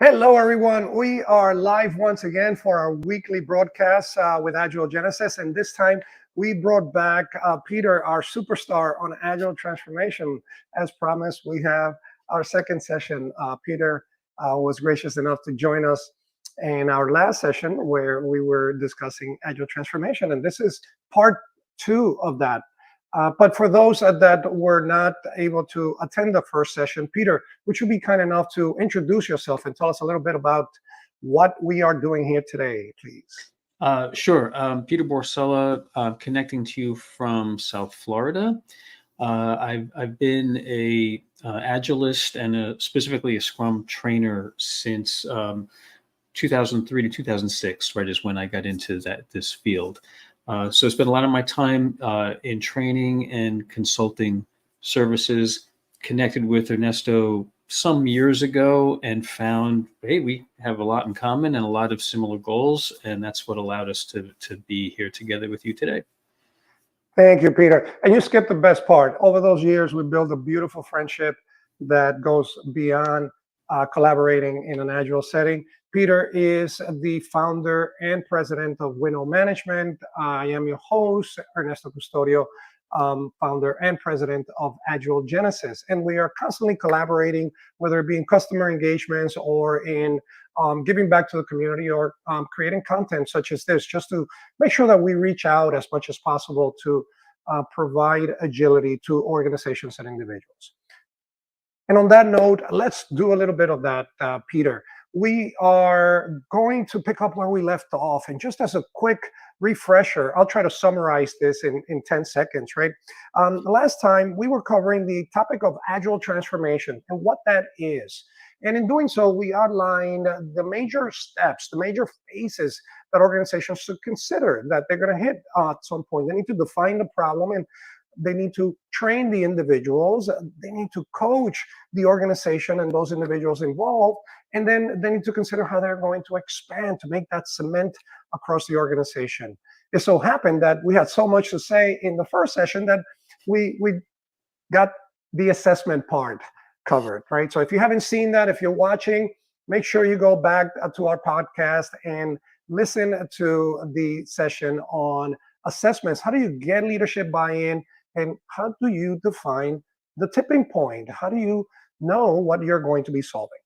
Hello, everyone. We are live once again for our weekly broadcast with Agile Genesis. And this time we brought back Peter, our superstar on Agile Transformation. As promised, we have our second session. Peter was gracious enough to join us in our last session where we were discussing Agile Transformation. And this is part 2 of that. But for those that were not able to attend the first session, Peter, would you be kind enough to introduce yourself and tell us a little bit about what we are doing here today, please? Sure. Peter Borsella, connecting to you from South Florida. I've been a Agilist and specifically a Scrum trainer since 2003 to 2006, right, is when I got into this field. So I spent a lot of my time in training and consulting services, connected with Ernesto some years ago and found, hey, we have a lot in common and a lot of similar goals. And that's what allowed us to be here together with you today. Thank you, Peter. And you skipped the best part. Over those years, we built a beautiful friendship that goes beyond collaborating in an Agile setting. Peter is the founder and president of Winnow Management. I am your host, Ernesto Custodio, founder and president of Agile Genesis. And we are constantly collaborating, whether it be in customer engagements or in giving back to the community or creating content such as this, just to make sure that we reach out as much as possible to provide agility to organizations and individuals. And on that note, let's do a little bit of that, Peter. We are going to pick up where we left off. And just as a quick refresher, I'll try to summarize this in 10 seconds, right? Last time, we were covering the topic of Agile Transformation and what that is. And in doing so, we outlined the major steps, the major phases that organizations should consider that they're going to hit at some point. They need to define the problem, and they need to train the individuals. They need to coach the organization and those individuals involved. And then they need to consider how they're going to expand to make that cement across the organization. It so happened that we had so much to say in the first session that we got the assessment part covered, right? So if you haven't seen that, if you're watching, make sure you go back to our podcast and listen to the session on assessments. How do you get leadership buy-in? And how do you define the tipping point? How do you know what you're going to be solving?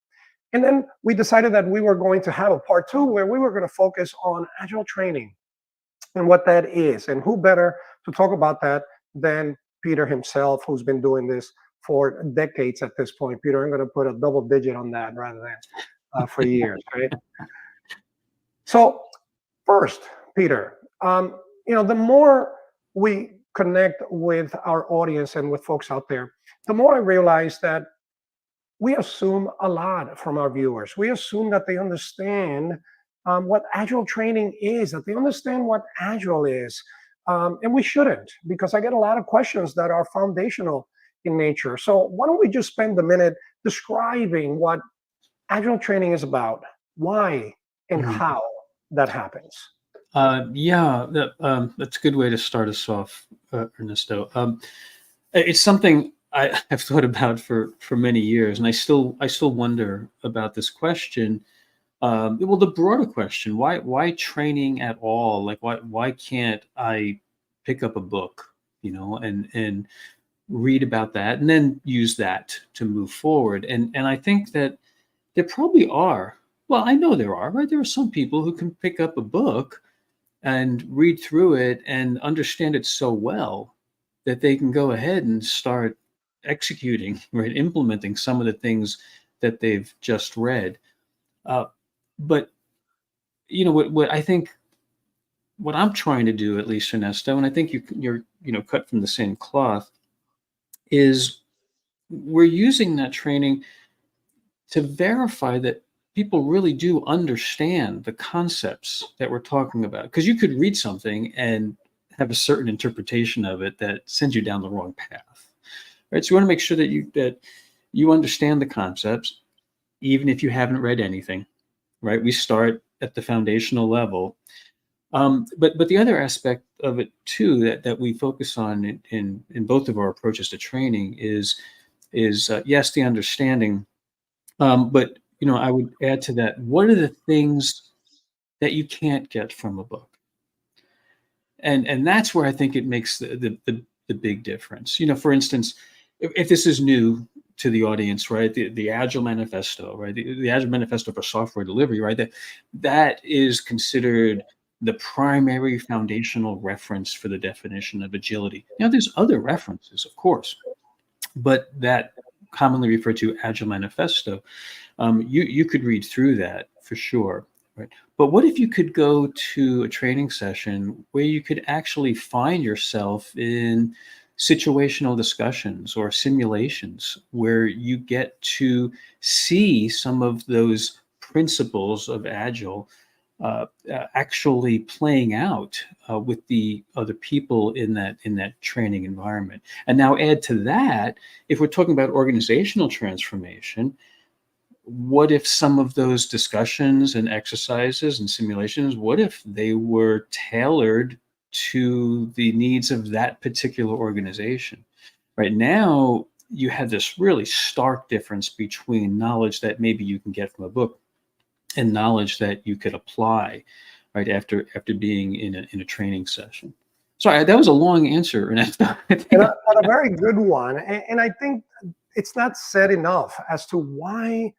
And then we decided that we were going to have a part 2 where we were going to focus on Agile training and what that is. And who better to talk about that than Peter himself, who's been doing this for decades at this point. Peter, I'm going to put a double digit on that rather than for years, right? So first, Peter, the more we connect with our audience and with folks out there, the more I realize that we assume a lot from our viewers. We assume that they understand what Agile training is, that they understand what Agile is. And we shouldn't, because I get a lot of questions that are foundational in nature. So why don't we just spend a minute describing what Agile training is about, why and how that happens? That's a good way to start us off, Ernesto. It's something I've thought about for many years, and I still wonder about this question. Well, the broader question: why training at all? Like, why can't I pick up a book, and read about that, and then use that to move forward? And I think that there probably are. Well, I know there are, right? There are some people who can pick up a book and read through it and understand it so well that they can go ahead and start executing, right, implementing some of the things that they've just read. But what I think, what I'm trying to do, at least, Ernesto, and I think you're cut from the same cloth, is we're using that training to verify that people really do understand the concepts that we're talking about. Because you could read something and have a certain interpretation of it that sends you down the wrong path, right? So you want to make sure that you understand the concepts, even if you haven't read anything, right? We start at the foundational level. But the other aspect of it too that we focus on in both of our approaches to training is yes, the understanding, but I would add to that, what are the things that you can't get from a book? And that's where I think it makes the big difference. For instance, if this is new to the audience, right? The Agile Manifesto, right? The Agile Manifesto for software delivery, right? That is considered the primary foundational reference for the definition of agility. Now, there's other references, of course, but that commonly referred to Agile Manifesto, you could read through that for sure, right? But what if you could go to a training session where you could actually find yourself in situational discussions or simulations where you get to see some of those principles of Agile actually playing out with the other people in that training environment. And now add to that, if we're talking about organizational transformation, what if some of those discussions and exercises and simulations, what if they were tailored to the needs of that particular organization? Right now, you have this really stark difference between knowledge that maybe you can get from a book and knowledge that you could apply, right, after being in a training session. Sorry, that was a long answer, Ernesto. But a very good one. And I think it's not said enough as to why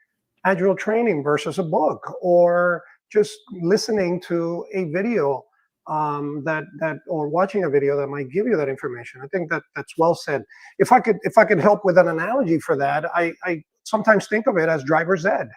agile training versus a book, or just listening to a video or watching a video that might give you that information. I think that's well said. If I could help with an analogy for that, I sometimes think of it as driver's ed,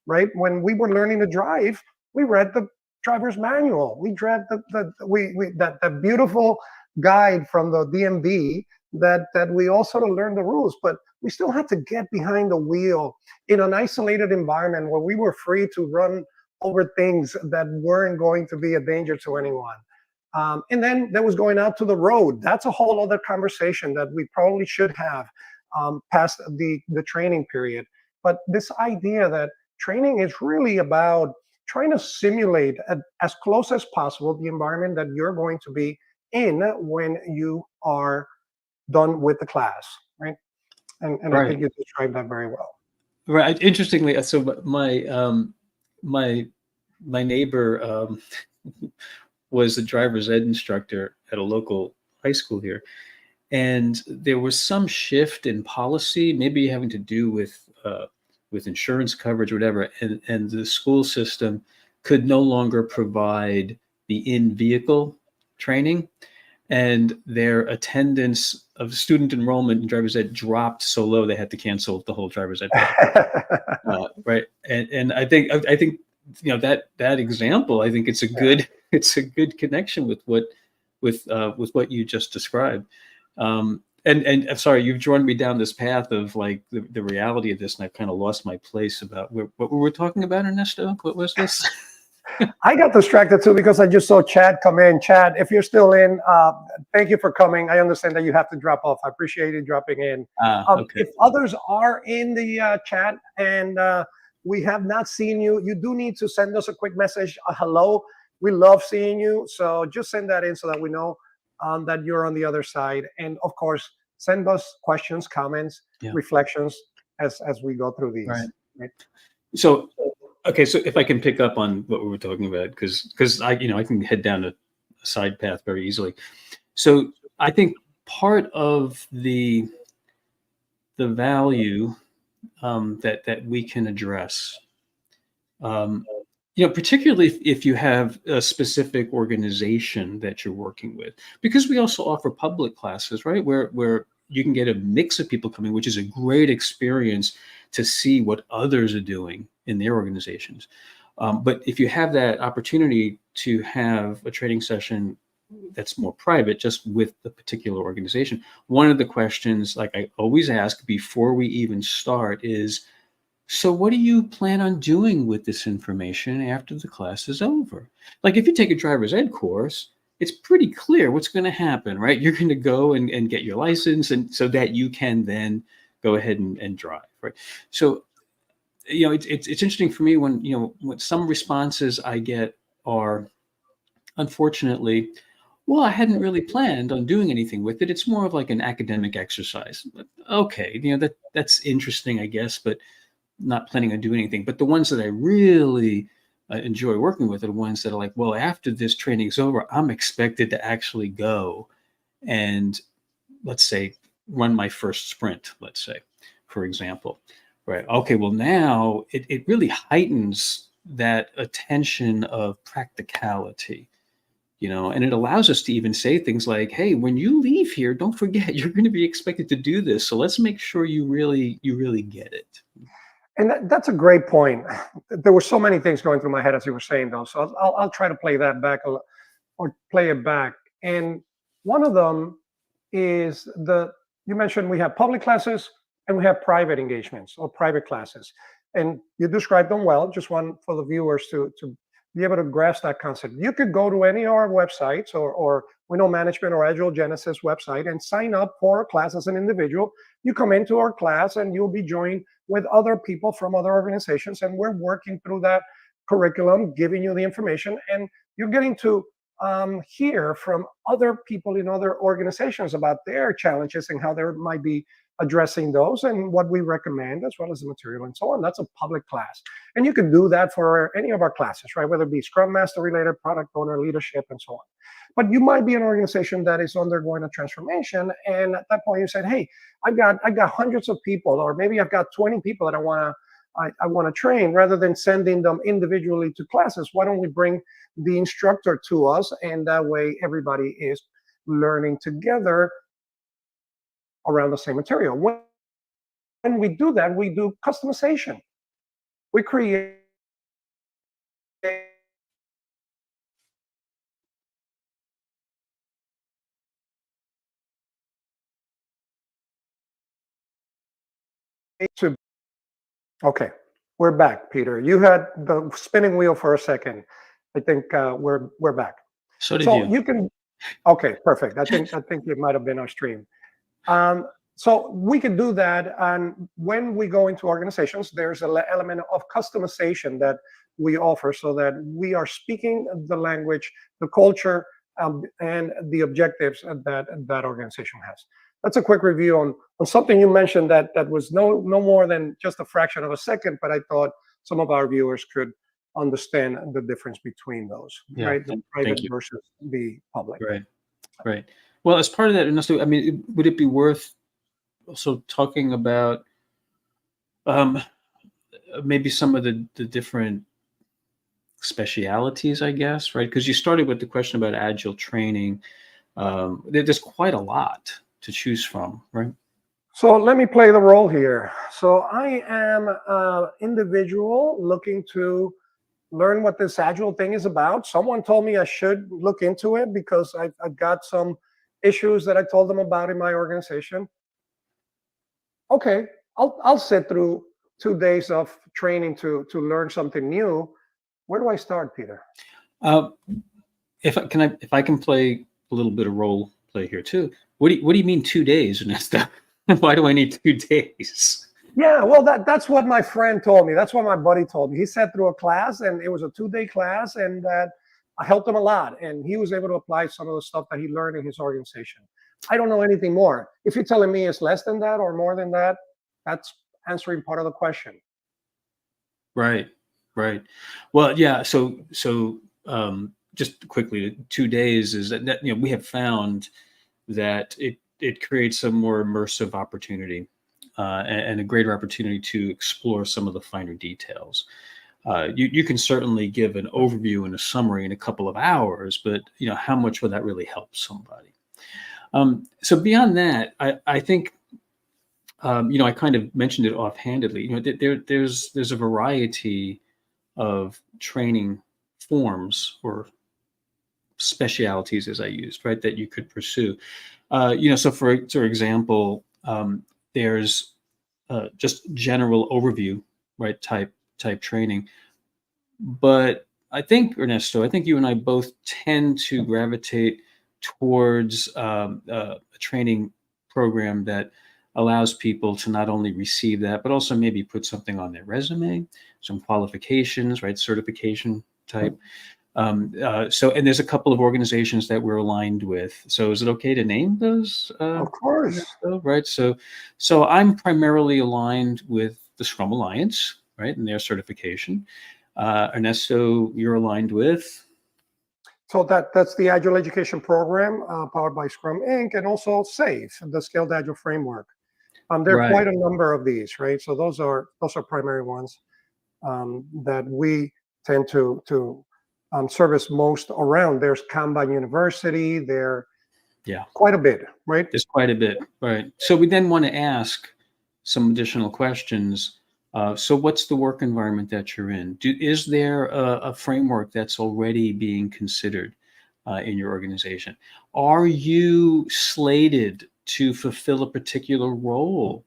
right? When we were learning to drive, we read the driver's manual. We read that beautiful guide from the DMV that we all sort of learned the rules, but we still had to get behind the wheel in an isolated environment where we were free to run over things that weren't going to be a danger to anyone. And then there was going out to the road. That's a whole other conversation that we probably should have past the training period. But this idea that training is really about trying to simulate as close as possible the environment that you're going to be in when you are done with the class, right? And I think Right. you described that very well. Right. Interestingly, so my neighbor was a driver's ed instructor at a local high school here, and there was some shift in policy, maybe having to do with insurance coverage or whatever, and the school system could no longer provide the in-vehicle training, and their attendance of student enrollment in driver's ed dropped so low they had to cancel the whole driver's ed program. Right, and I think that example. I think it's a good connection with what you just described. And I'm sorry, you've drawn me down this path of like the reality of this, and I've kind of lost my place about what we were talking about, Ernesto. What was this? I got distracted too because I just saw Chad come in. Chad, if you're still in, thank you for coming. I understand that you have to drop off. I appreciate you dropping in. Okay. If others are in the chat and we have not seen you, you do need to send us a quick message, a hello. We love seeing you. So just send that in so that we know that you're on the other side. And of course, send us questions, comments, reflections as we go through these. Right. So, okay, so if I can pick up on what we were talking about, because I can head down a side path very easily. So I think part of the value that we can address, particularly if you have a specific organization that you're working with, because we also offer public classes, right, where you can get a mix of people coming, which is a great experience to see what others are doing in their organizations. But if you have that opportunity to have a training session that's more private, just with the particular organization, one of the questions, like I always ask before we even start, is, so what do you plan on doing with this information after the class is over? Like if you take a driver's ed course, it's pretty clear what's going to happen, right? You're going to go and get your license, and so that you can then go ahead and drive, right? So, it's interesting for me when some responses I get are, unfortunately, well, I hadn't really planned on doing anything with it. It's more of like an academic exercise. But, okay, that's interesting, I guess, but not planning on doing anything. But the ones that I really enjoy working with are the ones that are like, well, after this training's over, I'm expected to actually go and, let's say, run my first sprint, let's say, for example. Right. Okay. Well, now it really heightens that attention of practicality, and it allows us to even say things like, hey, when you leave here, don't forget you're going to be expected to do this. So let's make sure you really get it. And that's a great point. There were so many things going through my head as you were saying those. So I'll try to play that back or play it back. And one of them is you mentioned we have public classes and we have private engagements or private classes. And you described them well. Just one for the viewers to be able to grasp that concept. You could go to any of our websites or we know management or Agile Genesis website and sign up for a class as an individual. You come into our class and you'll be joined with other people from other organizations, and we're working through that curriculum, giving you the information, and you're getting to hear from other people in other organizations about their challenges and how they might be addressing those and what we recommend, as well as the material and so on. That's a public class. And you can do that for any of our classes, right? Whether it be Scrum Master related, product owner, leadership, and so on. But you might be an organization that is undergoing a transformation. And at that point you said, hey, I've got hundreds of people, or maybe I've got 20 people that I want to train. Rather than sending them individually to classes, why don't we bring the instructor to us? And that way everybody is learning together around the same material. When we do that, we do customization. We create to okay, we're back, Peter. You had the spinning wheel for a second. I think we're back. So did So you. you can okay, perfect. I think it might have been our stream. Um, so we can do that, and when we go into organizations, there's an element of customization that we offer, so that we are speaking the language, the culture, and the objectives that organization has. That's a quick review on something you mentioned that was no more than just a fraction of a second, but I thought some of our viewers could understand the difference between those, Yeah. right? The private Thank you. versus the public. Right. Right. Well, as part of that, Ernesto, I mean, would it be worth also talking about um, maybe some of the different specialities, I guess, right? Because you started with the question about agile training. There's quite a lot to choose from, right? So let me play the role here. So I am an individual looking to learn what this agile thing is about. Someone told me I should look into it because I've got some issues that I told them about in my organization. Okay, I'll sit through 2 days of training to learn something new. Where do I start, Peter? Uh, if I can play a little bit of role play here too. What do you mean 2 days, Ernesto? Why do I need 2 days? Yeah, well, that's what my friend told me. That's what my buddy told me. He sat through a class, and it was a 2-day class, and that I helped him a lot. And he was able to apply some of the stuff that he learned in his organization. I don't know anything more. If you're telling me it's less than that or more than that, that's answering part of the question. Right, right. Well, yeah. Just quickly, 2 days is that we have found that it creates a more immersive opportunity and a greater opportunity to explore some of the finer details. You can certainly give an overview and a summary in a couple of hours, but how much would that really help somebody? So beyond that, I think I kind of mentioned it offhandedly. There's a variety of training forms or specialities, as I used, right, that you could pursue. So for example, there's just general overview, right, type training. But I think, Ernesto, I think you and I both tend to gravitate towards a training program that allows people to not only receive that, but also maybe put something on their resume, some qualifications, right, certification type. And there's a couple of organizations that we're aligned with. So is it okay to name those? Of course. Right. So I'm primarily aligned with the Scrum Alliance, right, and their certification. Ernesto, you're aligned with? So that's the Agile Education Program powered by Scrum Inc. and also SAFe, the Scaled Agile Framework. There are Right. quite a number of these, right? So those are primary ones that we tend to service most around. There's Kanban University. There Yeah, quite a bit, right? there's quite a bit. Right. So we then want to ask some additional questions. So what's the work environment that you're in? Is there a framework that's already being considered in your organization? Are you slated to fulfill a particular role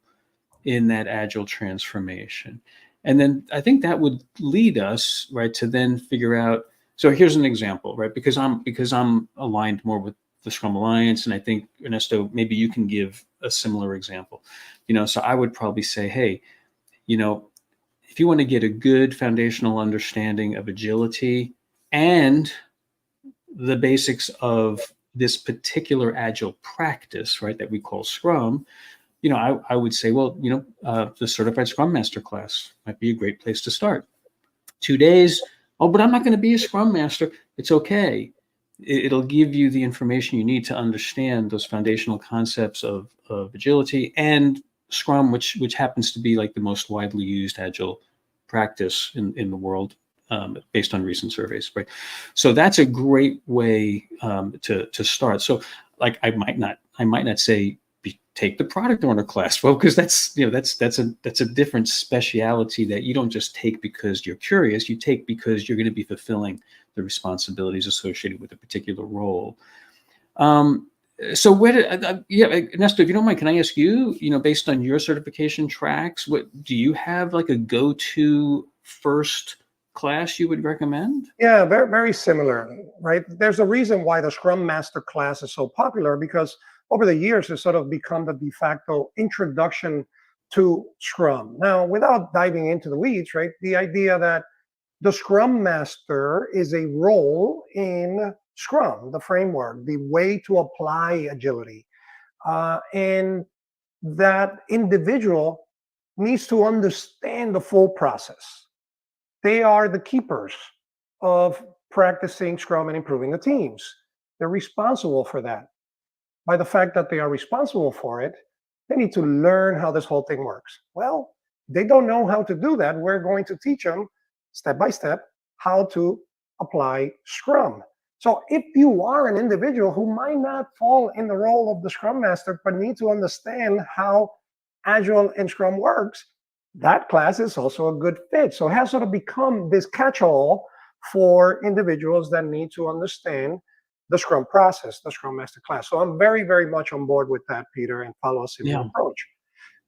in that agile transformation? And then I think that would lead us, right, to then figure out. So here's an example, right? Because I'm aligned more with the Scrum Alliance, and I think Ernesto, maybe you can give a similar example. So I would probably say, hey, if you want to get a good foundational understanding of agility and the basics of this particular agile practice, right, that we call Scrum, I would say, well, the Certified Scrum Master class might be a great place to start. 2 days. Oh, but I'm not going to be a Scrum Master. It's okay. It'll give you the information you need to understand those foundational concepts of agility and Scrum, which happens to be like the most widely used agile practice in the world, based on recent surveys, right? So that's a great way to start. So, like, I might not say take the product owner class, well, because that's a different speciality that you don't just take because you're curious. You take because you're going to be fulfilling the responsibilities associated with a particular role. So where did Ernesto, if you don't mind, can I ask you, based on your certification tracks, what do you have, like a go-to first class you would recommend? Yeah, very, very similar, right? There's a reason why the Scrum Master class is so popular, because over the years it's sort of become the de facto introduction to Scrum. Now, without diving into the weeds, right? The idea that the Scrum Master is a role in Scrum, the framework, the way to apply agility. And that individual needs to understand the full process. They are the keepers of practicing Scrum and improving the teams. They're responsible for that. By the fact that they are responsible for it, they need to learn how this whole thing works. Well, they don't know how to do that. We're going to teach them step by step how to apply Scrum. So if you are an individual who might not fall in the role of the Scrum Master, but need to understand how Agile and Scrum works, that class is also a good fit. So it has sort of become this catch-all for individuals that need to understand the Scrum process, the Scrum Master class. So I'm very, very much on board with that, Peter, and follow a similar Yeah. approach.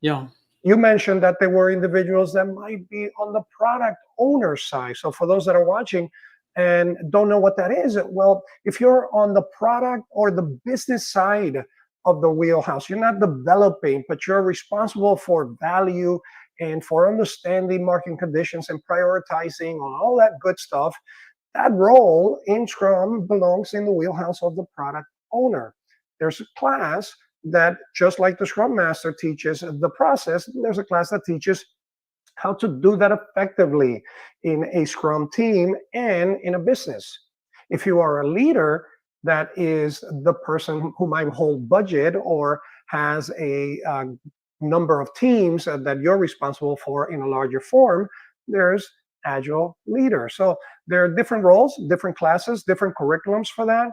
Yeah. You mentioned that there were individuals that might be on the product owner side. So for those that are watching and don't know what that is, well, if you're on the product or the business side of the wheelhouse, you're not developing, but you're responsible for value and for understanding market conditions and prioritizing all that good stuff. That role in Scrum belongs in the wheelhouse of the product owner. There's a class that, just like the Scrum Master teaches the process, there's a class that teaches how to do that effectively in a Scrum team and in a business. If you are a leader, that is the person who might hold budget or has a number of teams that you're responsible for in a larger form, there's Agile leader. So there are different roles, different classes, different curriculums for that.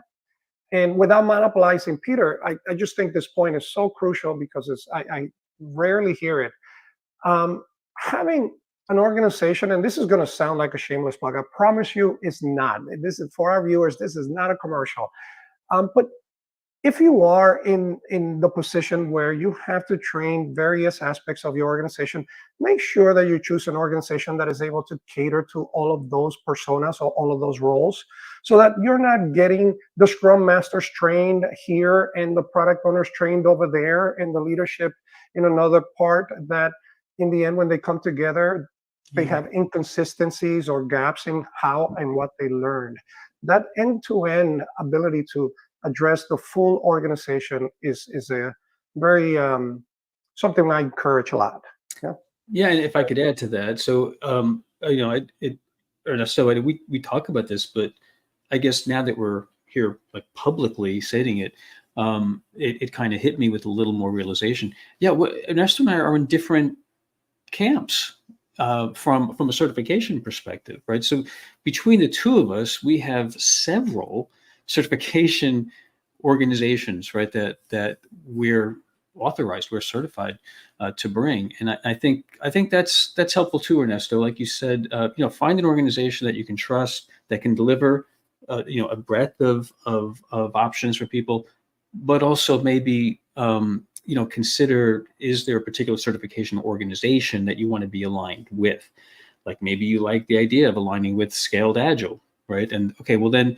And without monopolizing Peter, I just think this point is so crucial because I rarely hear it. Having an organization, and this is going to sound like a shameless plug, I promise you it's not. This is for our viewers, this is not a commercial. But if you are in the position where you have to train various aspects of your organization, make sure that you choose an organization that is able to cater to all of those personas or all of those roles, so that you're not getting the Scrum Masters trained here and the product owners trained over there and the leadership in another part, that in the end, when they come together, they have inconsistencies or gaps in how and what they learned. That end-to-end ability to address the full organization is a very something I encourage a lot. Yeah. Yeah, and if I could add to that, so Ernesto, we talk about this, but I guess now that we're here, like publicly stating it, it kind of hit me with a little more realization. Yeah, Ernesto and I are in different camps from a certification perspective, right? So between the two of us, we have several certification organizations, right? That we're authorized, we're certified to bring, and I think that's helpful too, Ernesto. Like you said, find an organization that you can trust that can deliver, a breadth of options for people, but also maybe consider, is there a particular certification organization that you want to be aligned with? Like maybe you like the idea of aligning with Scaled Agile, right? And okay, well then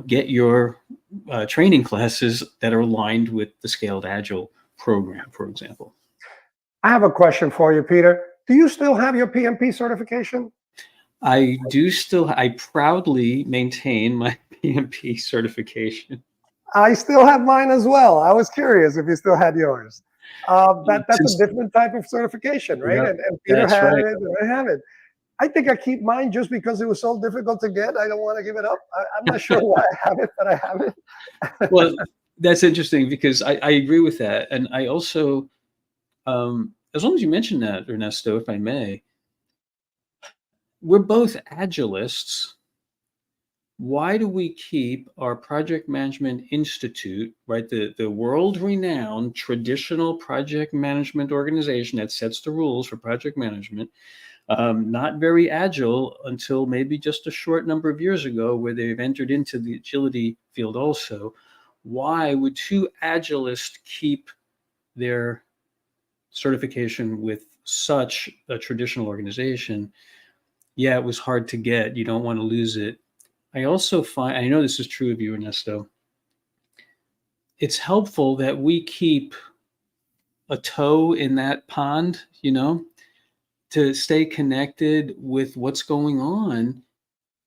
get your training classes that are aligned with the Scaled Agile program, for example. I have a question for you, Peter. Do you still have your PMP certification? I proudly maintain my PMP certification. I still have mine as well. I was curious if you still had yours. That's a Since, different type of certification, right? yeah, And Peter that's had right. it, and I have it. I think I keep mine just because it was so difficult to get. I don't want to give it up. I'm not sure why I have it, but I have it. Well, that's interesting because I agree with that. And I also, as long as you mention that, Ernesto, if I may, we're both agilists. Why do we keep our project management institute, right, the world renowned traditional project management organization that sets the rules for project management, not very agile until maybe just a short number of years ago, where they've entered into the agility field also? Why would two agilists keep their certification with such a traditional organization? Yeah, it was hard to get. You don't want to lose it. I also find, I know this is true of you, Ernesto, it's helpful that we keep a toe in that pond, to stay connected with what's going on.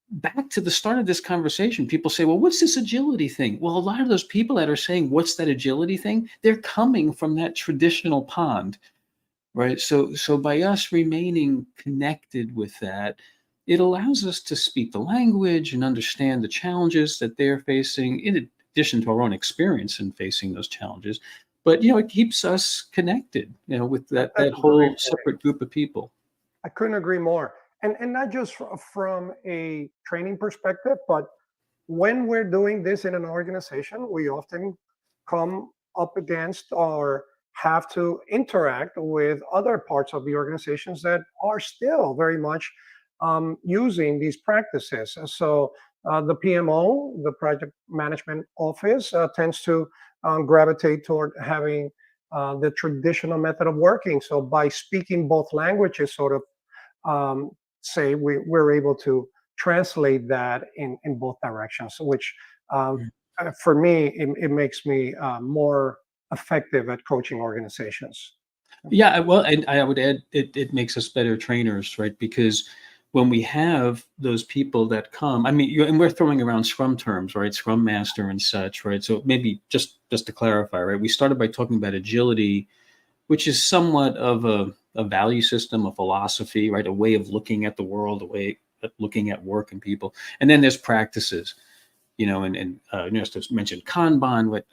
Back to the start of this conversation, people say, well, what's this agility thing? Well, a lot of those people that are saying, what's that agility thing? They're coming from that traditional pond, right? So by us remaining connected with that, it allows us to speak the language and understand the challenges that they're facing, in addition to our own experience in facing those challenges. But it keeps us connected, with that That's a great whole point. separate group of people. I couldn't agree more. And not just from a training perspective, but when we're doing this in an organization, we often come up against or have to interact with other parts of the organizations that are still very much using these practices. So the PMO, the project management office, tends to gravitate toward having the traditional method of working. So by speaking both languages, sort of say we're able to translate that in both directions, which for me, it makes me more effective at coaching organizations. Yeah, well, and I would add, it makes us better trainers, right? Because when we have those people that come, I mean, and we're throwing around Scrum terms, right? Scrum Master and such, right? So maybe just to clarify, right? We started by talking about agility, which is somewhat of a value system, a philosophy, right? A way of looking at the world, a way of looking at work and people. And then there's practices, just mentioned Kanban. What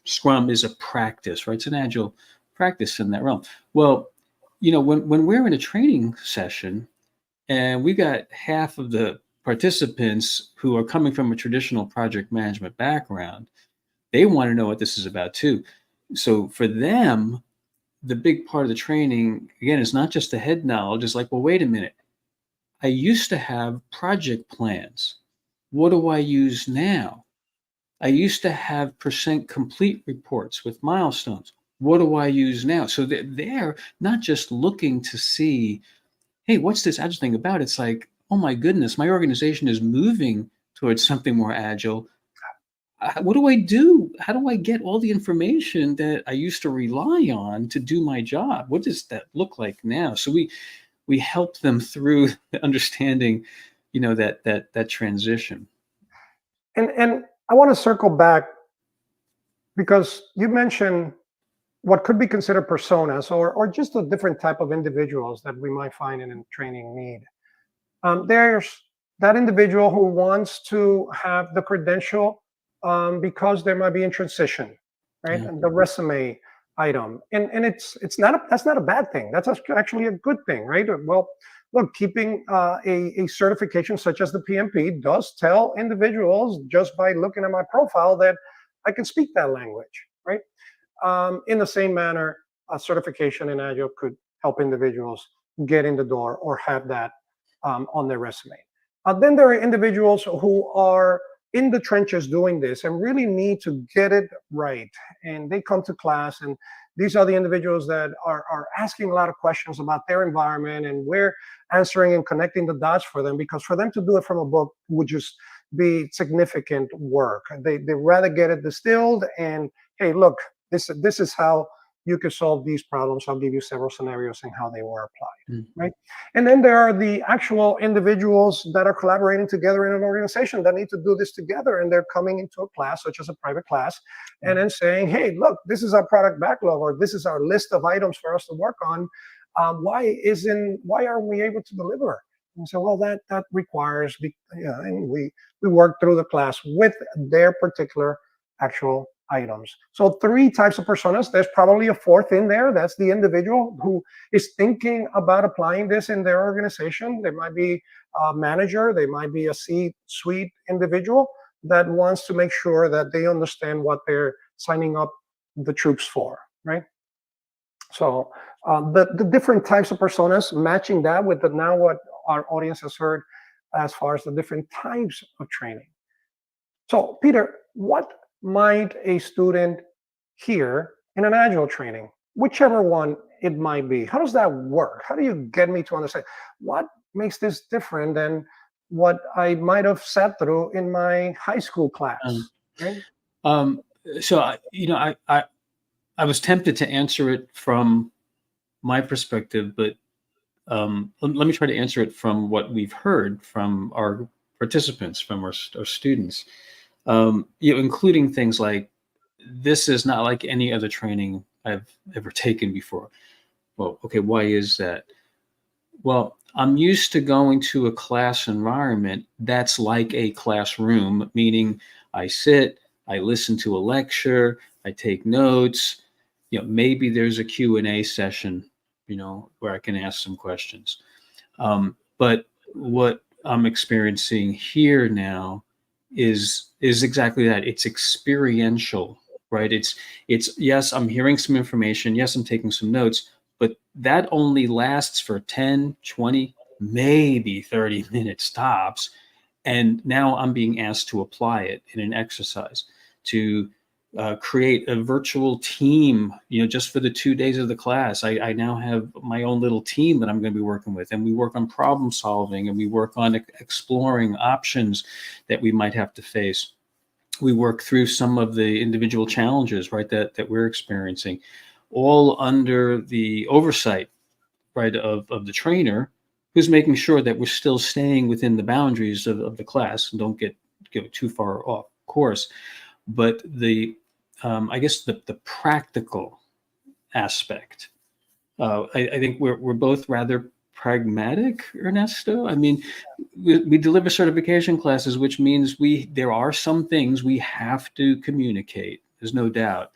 Scrum is a practice, right? It's an agile practice in that realm. Well, when we're in a training session and we got half of the participants who are coming from a traditional project management background, they want to know what this is about too. So for them, the big part of the training, again, is not just the head knowledge. It's like, well, wait a minute. I used to have project plans. What do I use now? I used to have percent complete reports with milestones. What do I use now? So they're not just looking to see, hey, what's this agile thing about? It's like, oh my goodness, my organization is moving towards something more agile. What do I do? How do I get all the information that I used to rely on to do my job? What does that look like now? So we help them through understanding, that transition. And I want to circle back because you mentioned what could be considered personas, or just a different type of individuals that we might find in a training need. There's that individual who wants to have the credential because there might be in transition, right? Yeah. And the resume item, and it's not that's not a bad thing. That's actually a good thing, right? Well, look, keeping a certification such as the PMP does tell individuals just by looking at my profile that I can speak that language, right? In the same manner, a certification in Agile could help individuals get in the door or have that on their resume. Then there are individuals who are in the trenches doing this and really need to get it right. And they come to class, and these are the individuals that are asking a lot of questions about their environment, and we're answering and connecting the dots for them, because for them to do it from a book would just be significant work. They rather get it distilled and, hey, look, this is how you can solve these problems. I'll give you several scenarios and how they were applied, right? And then there are the actual individuals that are collaborating together in an organization that need to do this together, and they're coming into a class, such as a private class, and then saying, hey, look, this is our product backlog, or this is our list of items for us to work on. Why aren't we able to deliver? And so, well, that requires, and we work through the class with their particular actual items. So 3 types of personas. There's probably a 4th in there. That's the individual who is thinking about applying this in their organization. They might be a manager. They might be a C-suite individual that wants to make sure that they understand what they're signing up the troops for, right? So the different types of personas, matching that with now what our audience has heard as far as the different types of training. So Peter, what might a student hear in an Agile training, whichever one it might be? How does that work? How do you get me to understand what makes this different than what I might have sat through in my high school class? Right? So I was tempted to answer it from my perspective, but let me try to answer it from what we've heard from our participants, from our students. Including things like, this is not like any other training I've ever taken before. Well, okay, why is that? Well, I'm used to going to a class environment that's like a classroom, meaning I sit, I listen to a lecture, I take notes. Maybe there's a Q&A session, where I can ask some questions. But what I'm experiencing here now is exactly that. It's experiential, right? It's yes, I'm hearing some information. Yes, I'm taking some notes, but that only lasts for 10, 20, maybe 30 minutes tops. And now I'm being asked to apply it in an exercise, to create a virtual team, just for the 2 days of the class. I now have my own little team that I'm going to be working with, and we work on problem solving, and we work on exploring options that we might have to face. We work through some of the individual challenges, right, that we're experiencing, all under the oversight, right, of the trainer, who's making sure that we're still staying within the boundaries of the class and don't go too far off course. But I guess the practical aspect, I think we're both rather pragmatic, Ernesto. I mean, we deliver certification classes, which means there are some things we have to communicate. There's no doubt.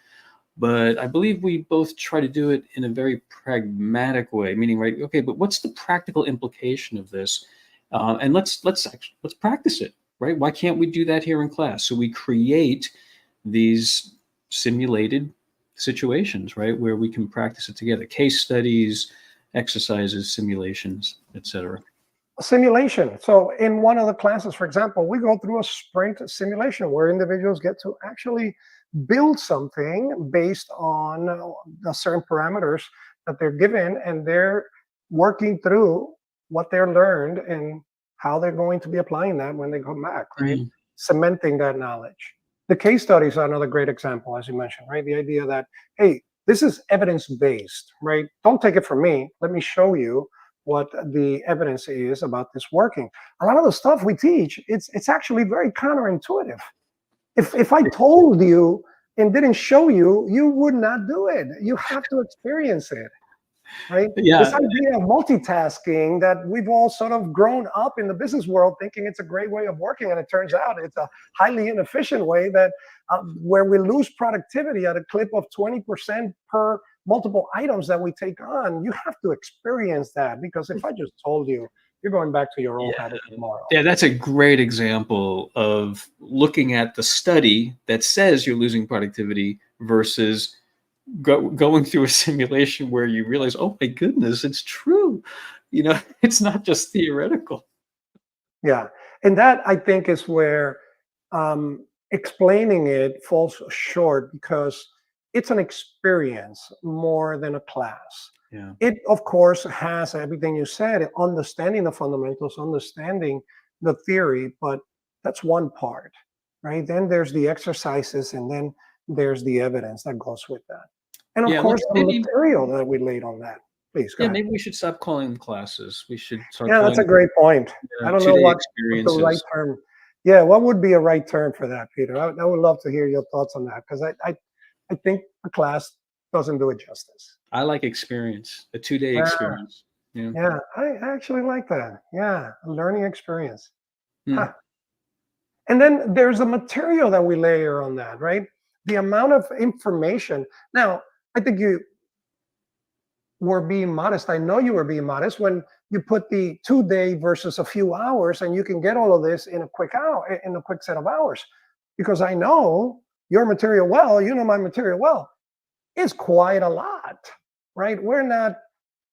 But I believe we both try to do it in a very pragmatic way, meaning, right, okay, but what's the practical implication of this? And let's practice it, right? Why can't we do that here in class? So we create these simulated situations, right, where we can practice it together. Case studies, exercises, simulations, etc. Simulation. So in one of the classes, for example, we go through a sprint simulation where individuals get to actually build something based on the certain parameters that they're given, and they're working through what they're learned and how they're going to be applying that when they come back, right? Cementing that knowledge. The case studies are another great example, as you mentioned, right? The idea that, hey, this is evidence-based, right? Don't take it from me. Let me show you what the evidence is about this working. A lot of the stuff we teach, it's actually very counterintuitive. If I told you and didn't show you, you would not do it. You have to experience it, right? This Yeah, idea of multitasking that we've all sort of grown up in the business world thinking it's a great way of working, and it turns out it's a highly inefficient way that where we lose productivity at a clip of 20% per multiple items that we take on. You have to experience that, because if I just told you, you're going back to your old yeah. habits tomorrow. Yeah, that's a great example of looking at the study that says you're losing productivity versus going through a simulation where you realize, oh my goodness, it's true. It's not just theoretical. Yeah, and that I think is where explaining it falls short, because it's an experience more than a class. Yeah. It, of course, has everything you said, understanding the fundamentals, understanding the theory, but that's one part, right? Then there's the exercises, and then there's the evidence that goes with that. And of Yeah, course, the maybe material that we laid on that. Please go yeah, ahead. maybe we should stop calling them classes. We should start Yeah, that's calling a great point. I them don't know two-day what the right experiences. term. Yeah, what would be a right term for that, Peter? I would love to hear your thoughts on that, because I think a class doesn't do it justice. I like experience, a two-day Yeah, experience. Yeah. yeah, I actually like that. Yeah, a learning experience. Hmm. Huh. And then there's a material that we layer on that, right? The amount of information. Now, I think you were being modest. I know you were being modest when you put the 2 day versus a few hours, and you can get all of this in a quick hour, in a quick set of hours. Because I know your material well, you know my material well. It's quite a lot, right? We're not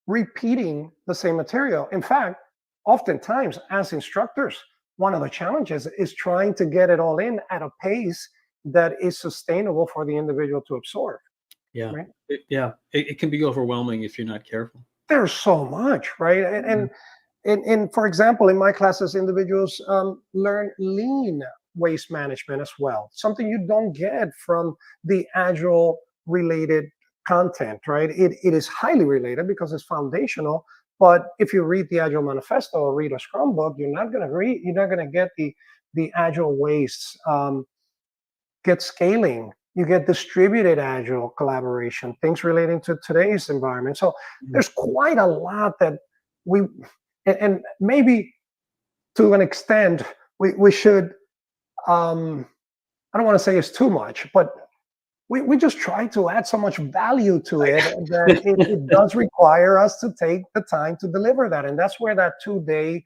repeating the same material. In fact, oftentimes as instructors, one of the challenges is trying to get it all in at a pace that is sustainable for the individual to absorb, Yeah. right? It can be overwhelming if you're not careful. There's so much, right? And for example, in my classes, individuals learn lean waste management as well, something you don't get from the Agile related content, right? It is highly related because it's foundational. But if you read the Agile Manifesto or read a Scrum book, you're not going to get the Agile wastes. Get scaling. You get distributed Agile collaboration, things relating to today's environment. So Mhm. there's quite a lot that we, and maybe to an extent, we should, I don't want to say it's too much, but we just try to add so much value to it that it does require us to take the time to deliver that. And that's where that 2 day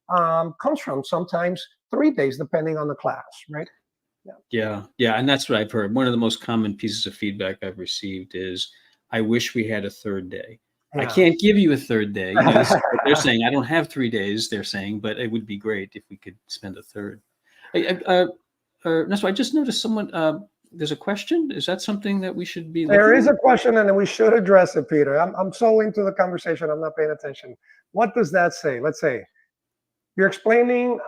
comes from, sometimes 3 days, depending on the class, right? Yeah, and that's what I've heard. One of the most common pieces of feedback I've received is, "I wish we had a third day." I Yeah. can't give you a third day. This is what they're saying. I don't have 3 days. They're saying, but it would be great if we could spend a third. No, so I just noticed someone. There's a question. Is that something that we should be There looking is at? a question, and we should address it, Peter. I'm so into the conversation, I'm not paying attention. What does that say? Let's say you're explaining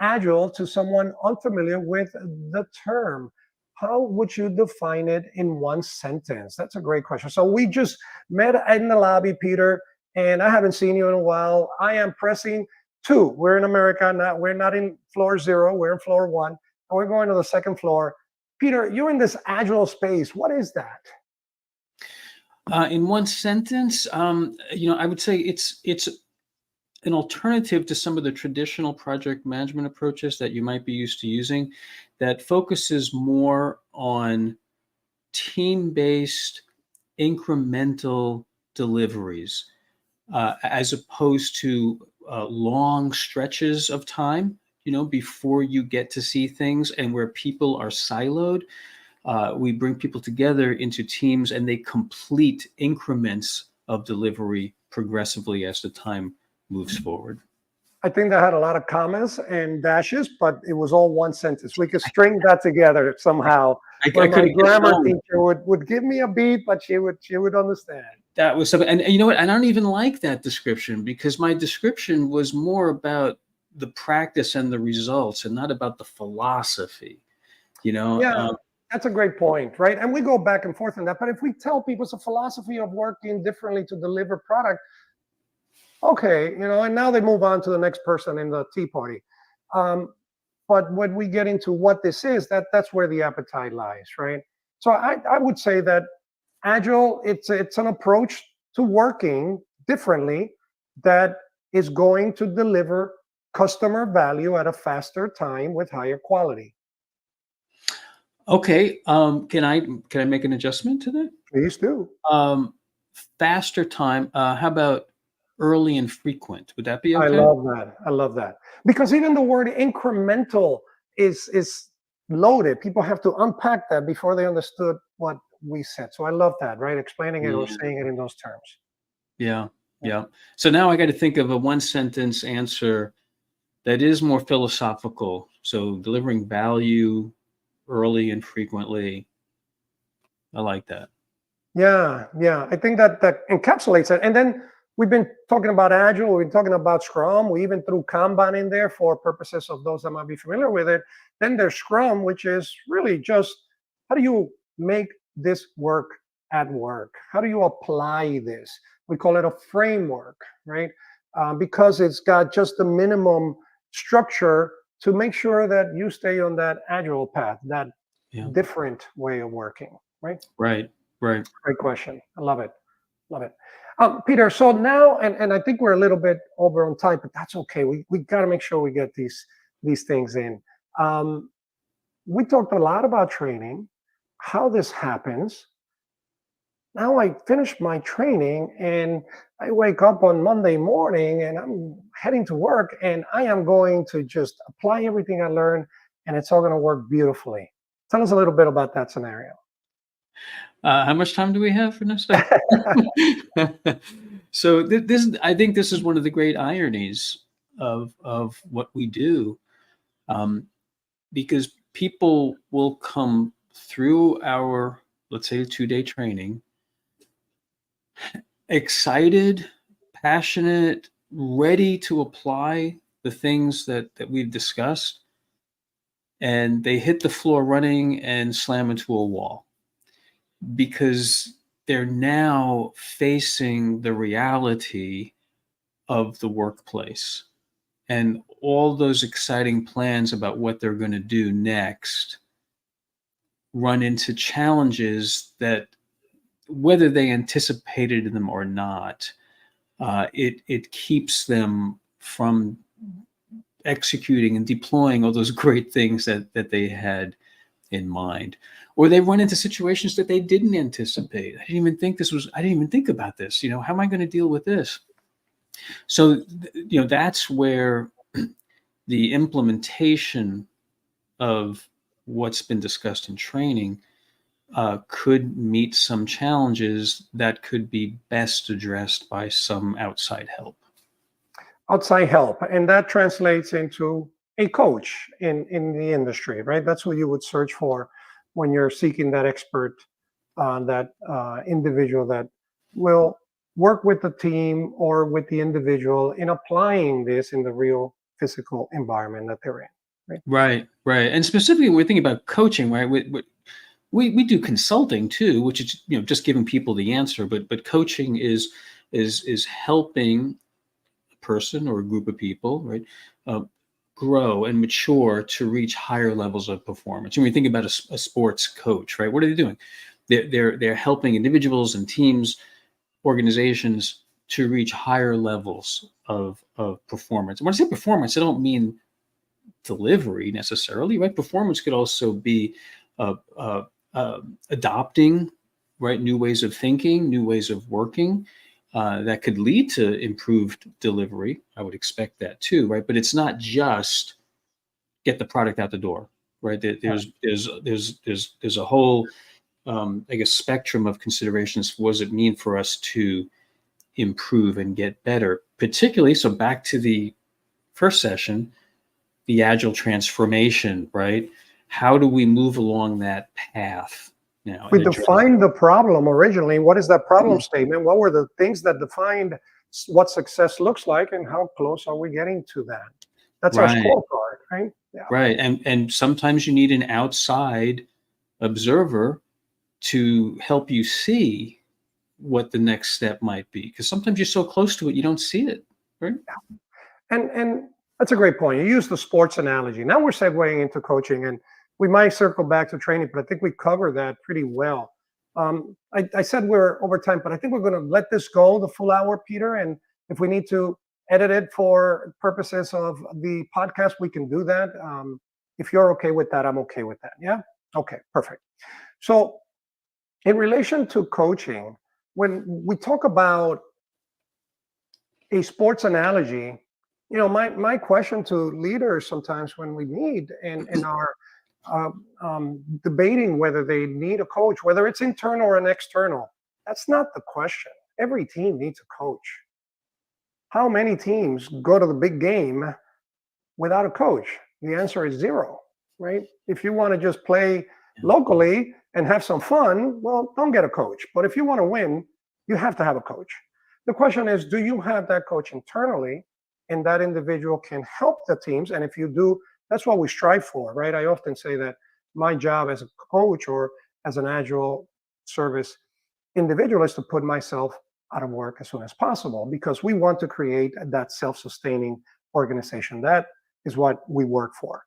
Agile to someone unfamiliar with the term. How would you define it in one sentence? That's a great question. So we just met in the lobby, Peter, and I haven't seen you in a while. I am pressing 2. We're in America, we're not in floor 0, we're in floor 1, and we're going to the second floor. Peter, you're in this Agile space. What is that? In one sentence, I would say it's an alternative to some of the traditional project management approaches that you might be used to using, that focuses more on team-based incremental deliveries, as opposed to long stretches of time, before you get to see things, and where people are siloed. We bring people together into teams, and they complete increments of delivery progressively as the time moves forward. I think that had a lot of commas and dashes, but it was all one sentence. We could string that together somehow. I Where could my have kept grammar going. teacher would give me a beat, but she would understand. That was something, and you know what? I don't even like that description, because my description was more about the practice and the results, and not about the philosophy. You know, Yeah, um, that's a great point, right? And we go back and forth on that. But if we tell people it's a philosophy of working differently to deliver product, okay, and now they move on to the next person in the tea party. Um, but when we get into what this is, that's where the appetite lies, right? So I would say that Agile, it's an approach to working differently that is going to deliver customer value at a faster time with higher quality. Okay. Can I make an adjustment to that? Please do. Um, Faster time. How about early and frequent? Would that be I okay? love that. I love that. Because even the word incremental is loaded. People have to unpack that before they understood what we said. So I love that, right? Explaining it or Yeah. saying it in those terms. Yeah. Yeah. Yeah. So now I got to think of a one sentence answer that is more philosophical. So delivering value early and frequently. I like that. Yeah, yeah. I think that that encapsulates it. And then we've been talking about Agile, we've been talking about Scrum, we even threw Kanban in there for purposes of those that might be familiar with it. Then there's Scrum, which is really just how do you make this work at work? How do you apply this? We call it a framework, right? Because it's got just the minimum structure to make sure that you stay on that Agile path, that Yeah. different way of working, right? Right. Right. Great question. I love it. Love it. Peter, so now, and I think we're a little bit over on time, but that's okay. We got to make sure we get these things in. Um, we talked a lot about training, how this happens. Now I finished my training and I wake up on Monday morning and I'm heading to work and I am going to just apply everything I learned and it's all going to work beautifully. Tell us a little bit about that scenario. How much time do we have for next time? So this, I think, this is one of the great ironies of what we do, um, because people will come through our, let's say, 2-day training, excited, passionate, ready to apply the things that we've discussed, and they hit the floor running and slam into a wall because they're now facing the reality of the workplace and all those exciting plans about what they're going to do next run into challenges that, whether they anticipated them or not, it keeps them from executing and deploying all those great things that they had in mind. Or they run into situations that they didn't anticipate. I didn't even think about this. How am I going to deal with this? So, that's where the implementation of what's been discussed in training could meet some challenges that could be best addressed by some outside help. Outside help, and that translates into a coach in the industry, right? That's what you would search for when you're seeking that expert, that individual that will work with the team or with the individual in applying this in the real physical environment that they're in, right? Right, right. And specifically, we're thinking about coaching, right? We do consulting too, which is just giving people the answer. But coaching is helping a person or a group of people, right, uh, grow and mature to reach higher levels of performance. When we think about a sports coach, right, what are they doing? They're helping individuals and teams, organizations to reach higher levels of performance. And when I say performance, I don't mean delivery necessarily, right? Performance could also be uh, uh, adopting, right, new ways of thinking, new ways of working, that could lead to improved delivery. I would expect that too, right? But it's not just get the product out the door, right? There's a whole, I guess, spectrum of considerations. What does it mean for us to improve and get better? Particularly, so back to the first session, the Agile transformation, right? How do we move along that path now We and address? defined the problem originally. What is that problem statement? What were the things that defined what success looks like, and how close are we getting to that? That's our Right, scorecard, right? Yeah. right. And sometimes you need an outside observer to help you see what the next step might be. Because sometimes you're so close to it, you don't see it, right? And that's a great point. You use the sports analogy. Now we're segueing into coaching, and we might circle back to training, but I think we covered that pretty well. I said we're over time, but I think we're going to let this go the full hour, Peter. And if we need to edit it for purposes of the podcast, we can do that. If you're okay with that, I'm okay with that. Yeah. Okay. Perfect. So, in relation to coaching, when we talk about a sports analogy, my question to leaders sometimes when we meet and are debating whether they need a coach, whether it's internal or an external, that's not the question. Every team needs a coach. How many teams go to the big game without a coach? The answer is zero, right? If you want to just play locally and have some fun, well, don't get a coach. But if you want to win, you have to have a coach. The question is, do you have that coach internally, and that individual can help the teams? And if you do, that's what we strive for, right? I often say that my job as a coach or as an Agile service individual is to put myself out of work as soon as possible, because we want to create that self-sustaining organization. That is what we work for.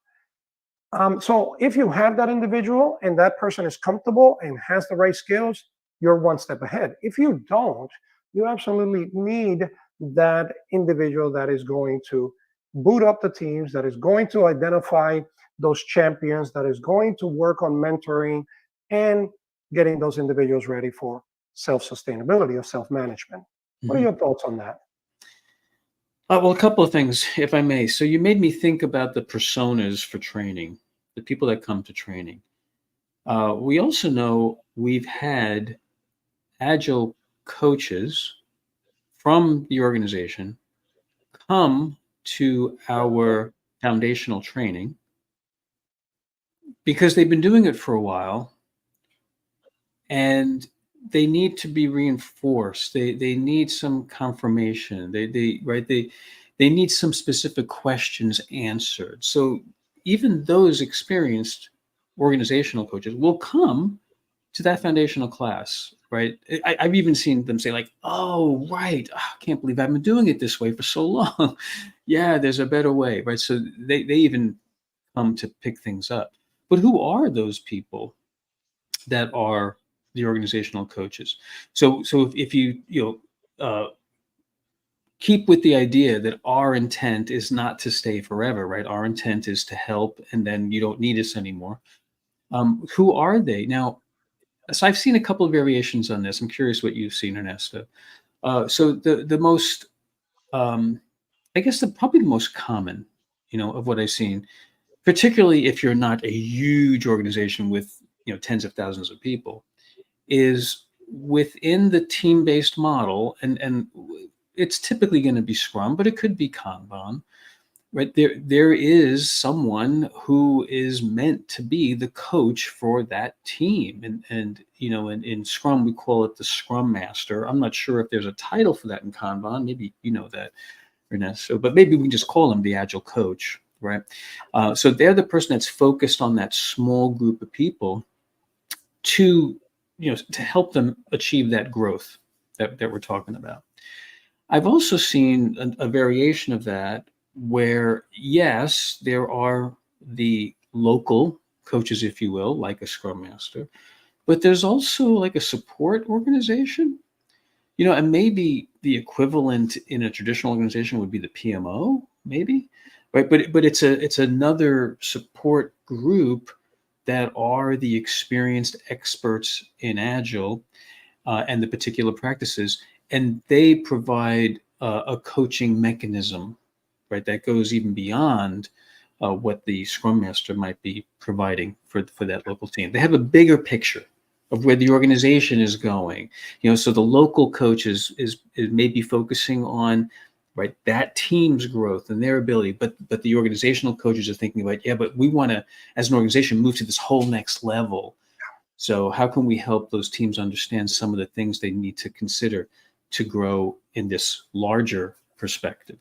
So if you have that individual and that person is comfortable and has the right skills, you're one step ahead. If you don't, you absolutely need that individual that is going to boot up the teams, that is going to identify those champions, that is going to work on mentoring and getting those individuals ready for self-sustainability or self-management. What are your thoughts on that? Well, a couple of things, if I may. So you made me think about the personas for training, the people that come to training. We also know we've had Agile coaches from the organization come to our foundational training because they've been doing it for a while and they need to be reinforced. They need some confirmation. They need some specific questions answered. So even those experienced organizational coaches will come to that foundational class, right? I've even seen them say like, "Oh, right, I can't believe I've been doing it this way for so long." Yeah, there's a better way, right? So they even come to pick things up. But who are those people that are the organizational coaches? So if you keep with the idea that our intent is not to stay forever, right? Our intent is to help, and then you don't need us anymore. Who are they now? So I've seen a couple of variations on this. I'm curious what you've seen, Ernesto. So the most, I guess, probably the most common, of what I've seen, particularly if you're not a huge organization with tens of thousands of people, is within the team-based model, and it's typically going to be Scrum, but it could be Kanban. Right there is someone who is meant to be the coach for that team, and in Scrum we call it the Scrum Master. I'm not sure if there's a title for that in Kanban. Maybe you know that, Ernesto, but maybe we can just call him the Agile coach, right? So they're the person that's focused on that small group of people to to help them achieve that growth that we're talking about. I've also seen a variation of that where, yes, there are the local coaches, if you will, like a Scrum Master, but there's also like a support organization, and maybe the equivalent in a traditional organization would be the PMO, maybe, right? But it's another support group that are the experienced experts in Agile and the particular practices, and they provide a coaching mechanism, right, that goes even beyond what the Scrum Master might be providing for that local team. They have a bigger picture of where the organization is going. So the local coach is maybe focusing on that team's growth and their ability, but the organizational coaches are thinking about, yeah, but we want to, as an organization, move to this whole next level. So how can we help those teams understand some of the things they need to consider to grow in this larger perspective?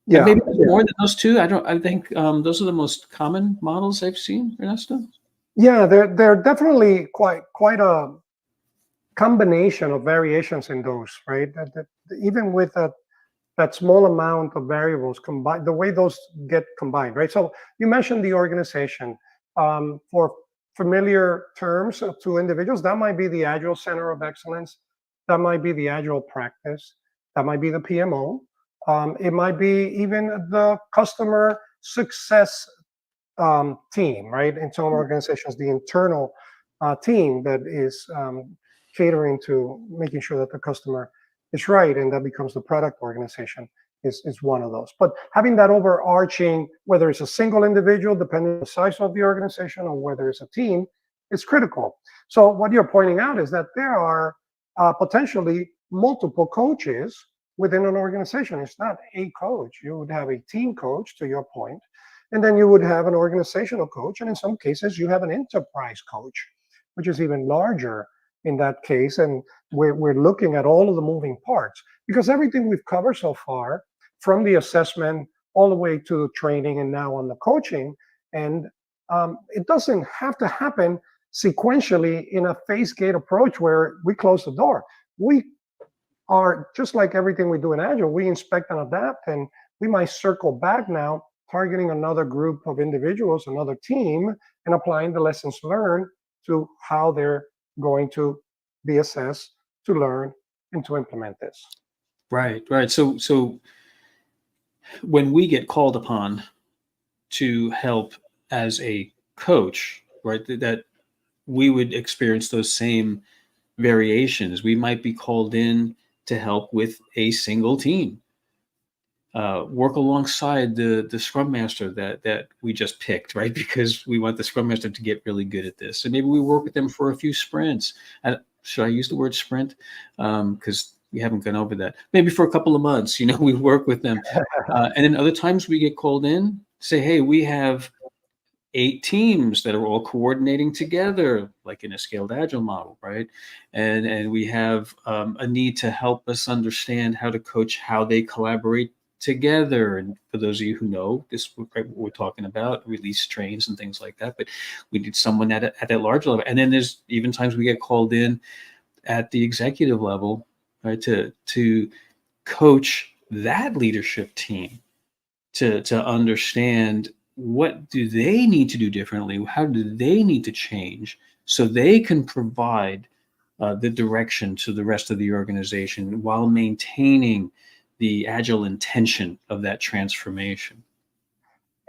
And Yeah, maybe more than those two. I think those are the most common models I've seen, Ernesto. yeah. They're definitely quite a combination of variations in those, right? Even with that small amount of variables combined, the way those get combined, right? So you mentioned the organization. For familiar terms to individuals, that might be the Agile Center of Excellence, that might be the Agile practice, that might be the PMO. It might be even the customer success team, right? In some organizations, the internal team that is catering to making sure that the customer is right, and that becomes the product organization is one of those. But having that overarching, whether it's a single individual, depending on the size of the organization, or whether it's a team, is critical. So what you're pointing out is that there are potentially multiple coaches within an organization. It's not a coach. You would have a team coach, to your point, and then you would have an organizational coach. And in some cases, you have an enterprise coach, which is even larger in that case. And we're looking at all of the moving parts, because everything we've covered so far, from the assessment all the way to the training and now on the coaching, and it doesn't have to happen sequentially in a phase gate approach where we close the door. We are, just like everything we do in Agile, we inspect and adapt, and we might circle back now, targeting another group of individuals, another team, and applying the lessons learned to how they're going to be assessed, to learn, and to implement this. Right, right. So when we get called upon to help as a coach, right, that we would experience those same variations. We might be called in to help with a single team, work alongside the scrum master that we just picked, right? Because we want the scrum master to get really good at this. And maybe we work with them for a few sprints. Should I use the word sprint? Because we haven't gone over that. Maybe for a couple of months, we work with them. And then other times we get called in, say, hey, we have 8 teams that are all coordinating together, like in a scaled agile model, right? And we have a need to help us understand how to coach how they collaborate together. And for those of you who know this, what we're talking about, release trains and things like that. But we need someone at that large level. And then there's even times we get called in at the executive level, right, to coach that leadership team to understand what do they need to do differently, how do they need to change, so they can provide the direction to the rest of the organization while maintaining the agile intention of that transformation.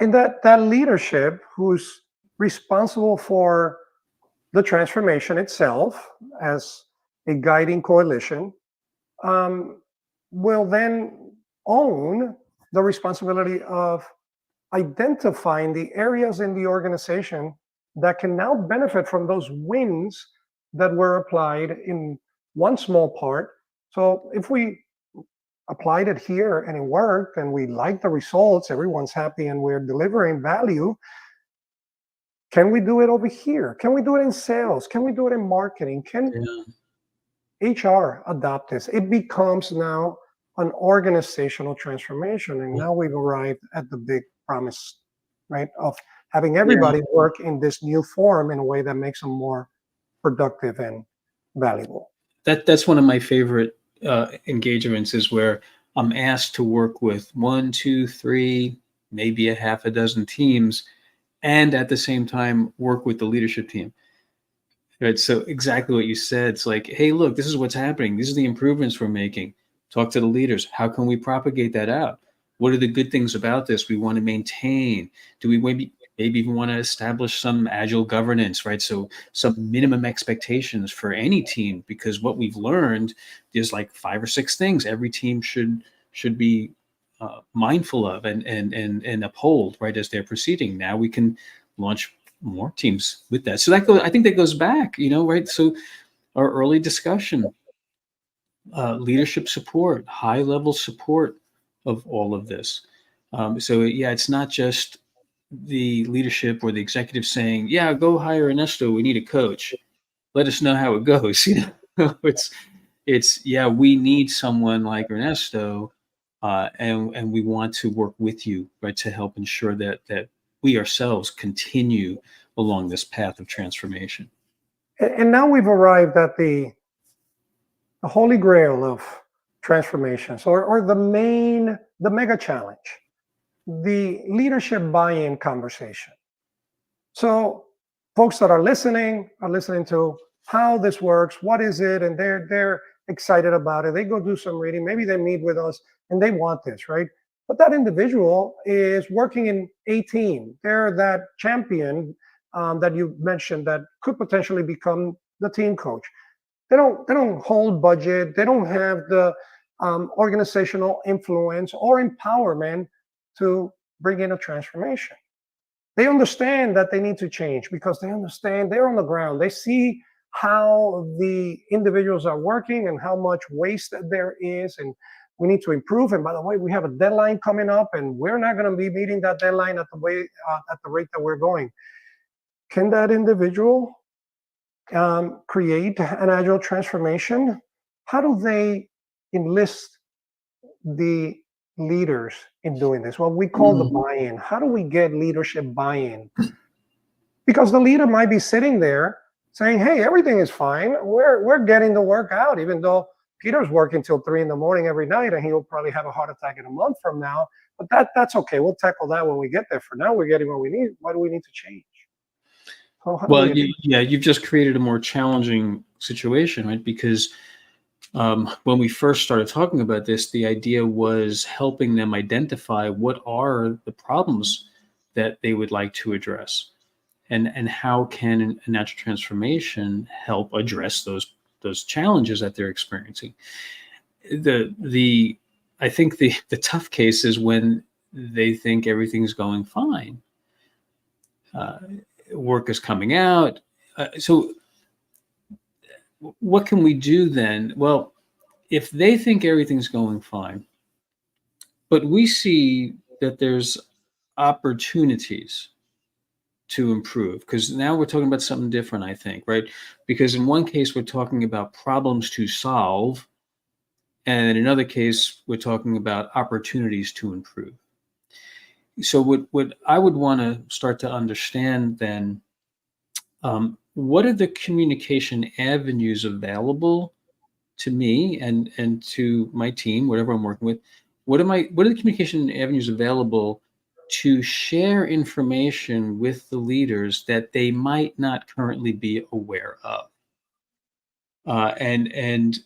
And that leadership, who's responsible for the transformation itself as a guiding coalition, will then own the responsibility of identifying the areas in the organization that can now benefit from those wins that were applied in one small part. So if we applied it here and it worked and we like the results, everyone's happy and we're delivering value, can we do it over here? Can we do it in sales? Can we do it in marketing? Can HR adopt this? It becomes now an organizational transformation. And now we've arrived at the big promise, right, of having everybody work in this new form in a way that makes them more productive and valuable. That's one of my favorite engagements, is where I'm asked to work with 1, 2, 3, maybe a half a dozen teams, and at the same time work with the leadership team. Right. So exactly what you said. It's like, hey, look, this is what's happening. These are the improvements we're making. Talk to the leaders. How can we propagate that out? What are the good things about this we want to maintain? Do we maybe even want to establish some agile governance, right? So some minimum expectations for any team, because what we've learned is like 5 or 6 things every team should be mindful of and uphold, right, as they're proceeding. Now we can launch more teams with that. So I think that goes back, right? So our early discussion, leadership support, high level support of all of this. So it's not just the leadership or the executive saying, yeah, go hire Ernesto, we need a coach. Let us know how it goes. It's we need someone like Ernesto, and we want to work with you, right, to help ensure that we ourselves continue along this path of transformation. And now we've arrived at the holy grail of transformations, or the mega challenge, the leadership buy-in conversation. So folks that are listening to how this works, what is it, and they're excited about it. They go do some reading, maybe they meet with us and they want this, right? But that individual is working in a team. They're that champion that you mentioned that could potentially become the team coach. They don't hold budget. They don't have the organizational influence or empowerment to bring in a transformation. They understand that they need to change because they understand they're on the ground. They see how the individuals are working and how much waste there is, and we need to improve. And by the way, we have a deadline coming up, and we're not going to be meeting that deadline at the rate that we're going. Can that individual create an agile transformation? How do they enlist the leaders in doing this? What we call the buy-in. How do we get leadership buy-in? Because the leader might be sitting there saying, "Hey, everything is fine. We're getting the work out, even though Peter's working till 3 in the morning every night, and he'll probably have a heart attack in a month from now. But that's okay. We'll tackle that when we get there. For now, we're getting what we need. Why do we need to change?" So Well, you've just created a more challenging situation, right? Because when we first started talking about this, the idea was helping them identify what are the problems that they would like to address, and how can a natural transformation help address those challenges that they're experiencing. I think the tough case is when they think everything's going fine. Work is coming out. So what can we do then? Well, if they think everything's going fine, but we see that there's opportunities to improve, because now we're talking about something different, I think, right? Because in one case, we're talking about problems to solve, and in another case, we're talking about opportunities to improve. So what I would want to start to understand then, what are the communication avenues available to me and to my team, whatever I'm working with? What are the communication avenues available to share information with the leaders that they might not currently be aware of? And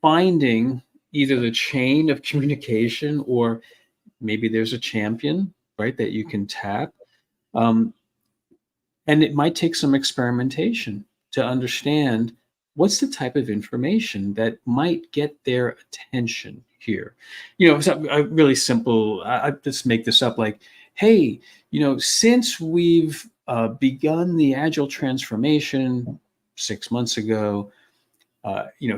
finding either the chain of communication, or maybe there's a champion, right, that you can tap. And it might take some experimentation to understand what's the type of information that might get their attention here. So really simple. I just make this up, like, hey, since we've begun the Agile transformation 6 months ago,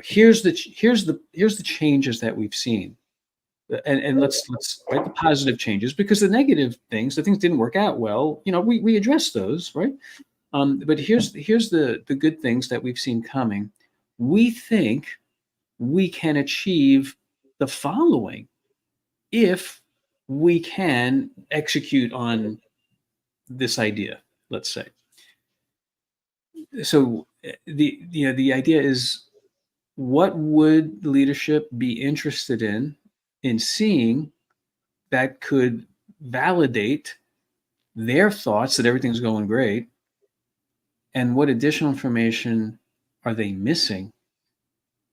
here's the changes that we've seen. And let's write the positive changes, because the negative things, the things didn't work out well, we address those, right? But here's the good things that we've seen coming. We think we can achieve the following if we can execute on this idea, let's say. So the idea is, what would leadership be interested in seeing that could validate their thoughts that everything's going great, and what additional information are they missing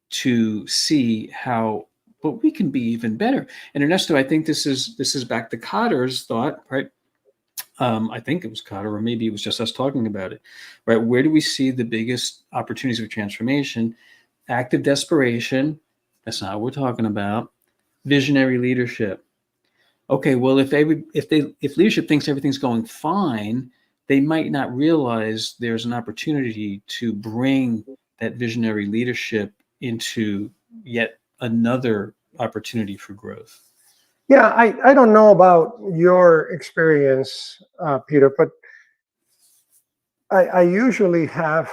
to see how, but we can be even better. And Ernesto, I think this is back to Cotter's thought, right? I think it was Cotter, or maybe it was just us talking about it, right? Where do we see the biggest opportunities of transformation? Active desperation, that's not what we're talking about. Visionary leadership. Okay, well, if leadership thinks everything's going fine, they might not realize there's an opportunity to bring that visionary leadership into yet another opportunity for growth. Yeah, I don't know about your experience, Peter, but I usually have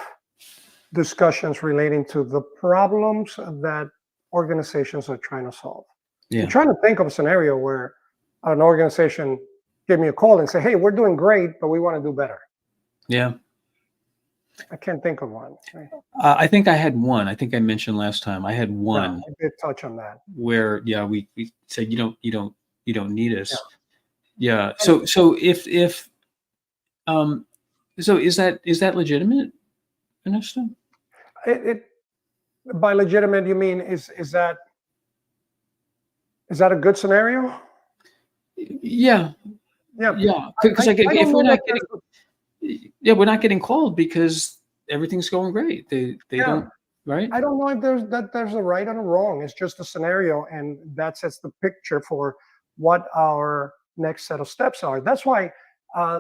discussions relating to the problems that organizations are trying to solve. Yeah. I'm trying to think of a scenario where an organization gave me a call and say, "Hey, we're doing great, but we want to do better." Yeah. I can't think of one. Right? I think I had one. I think I mentioned last time I had one. Yeah, I did touch on that. Where we said you don't need us. Yeah. So if So is that legitimate, Ernesto? It by legitimate, you mean is that a good scenario? Yeah, Yeah, yeah. Because like I don't if we're know that not there's yeah, we're not getting called because everything's going great. They yeah. don't, right? I don't know if there's a right and a wrong. It's just a scenario, and that sets the picture for what our next set of steps are. That's why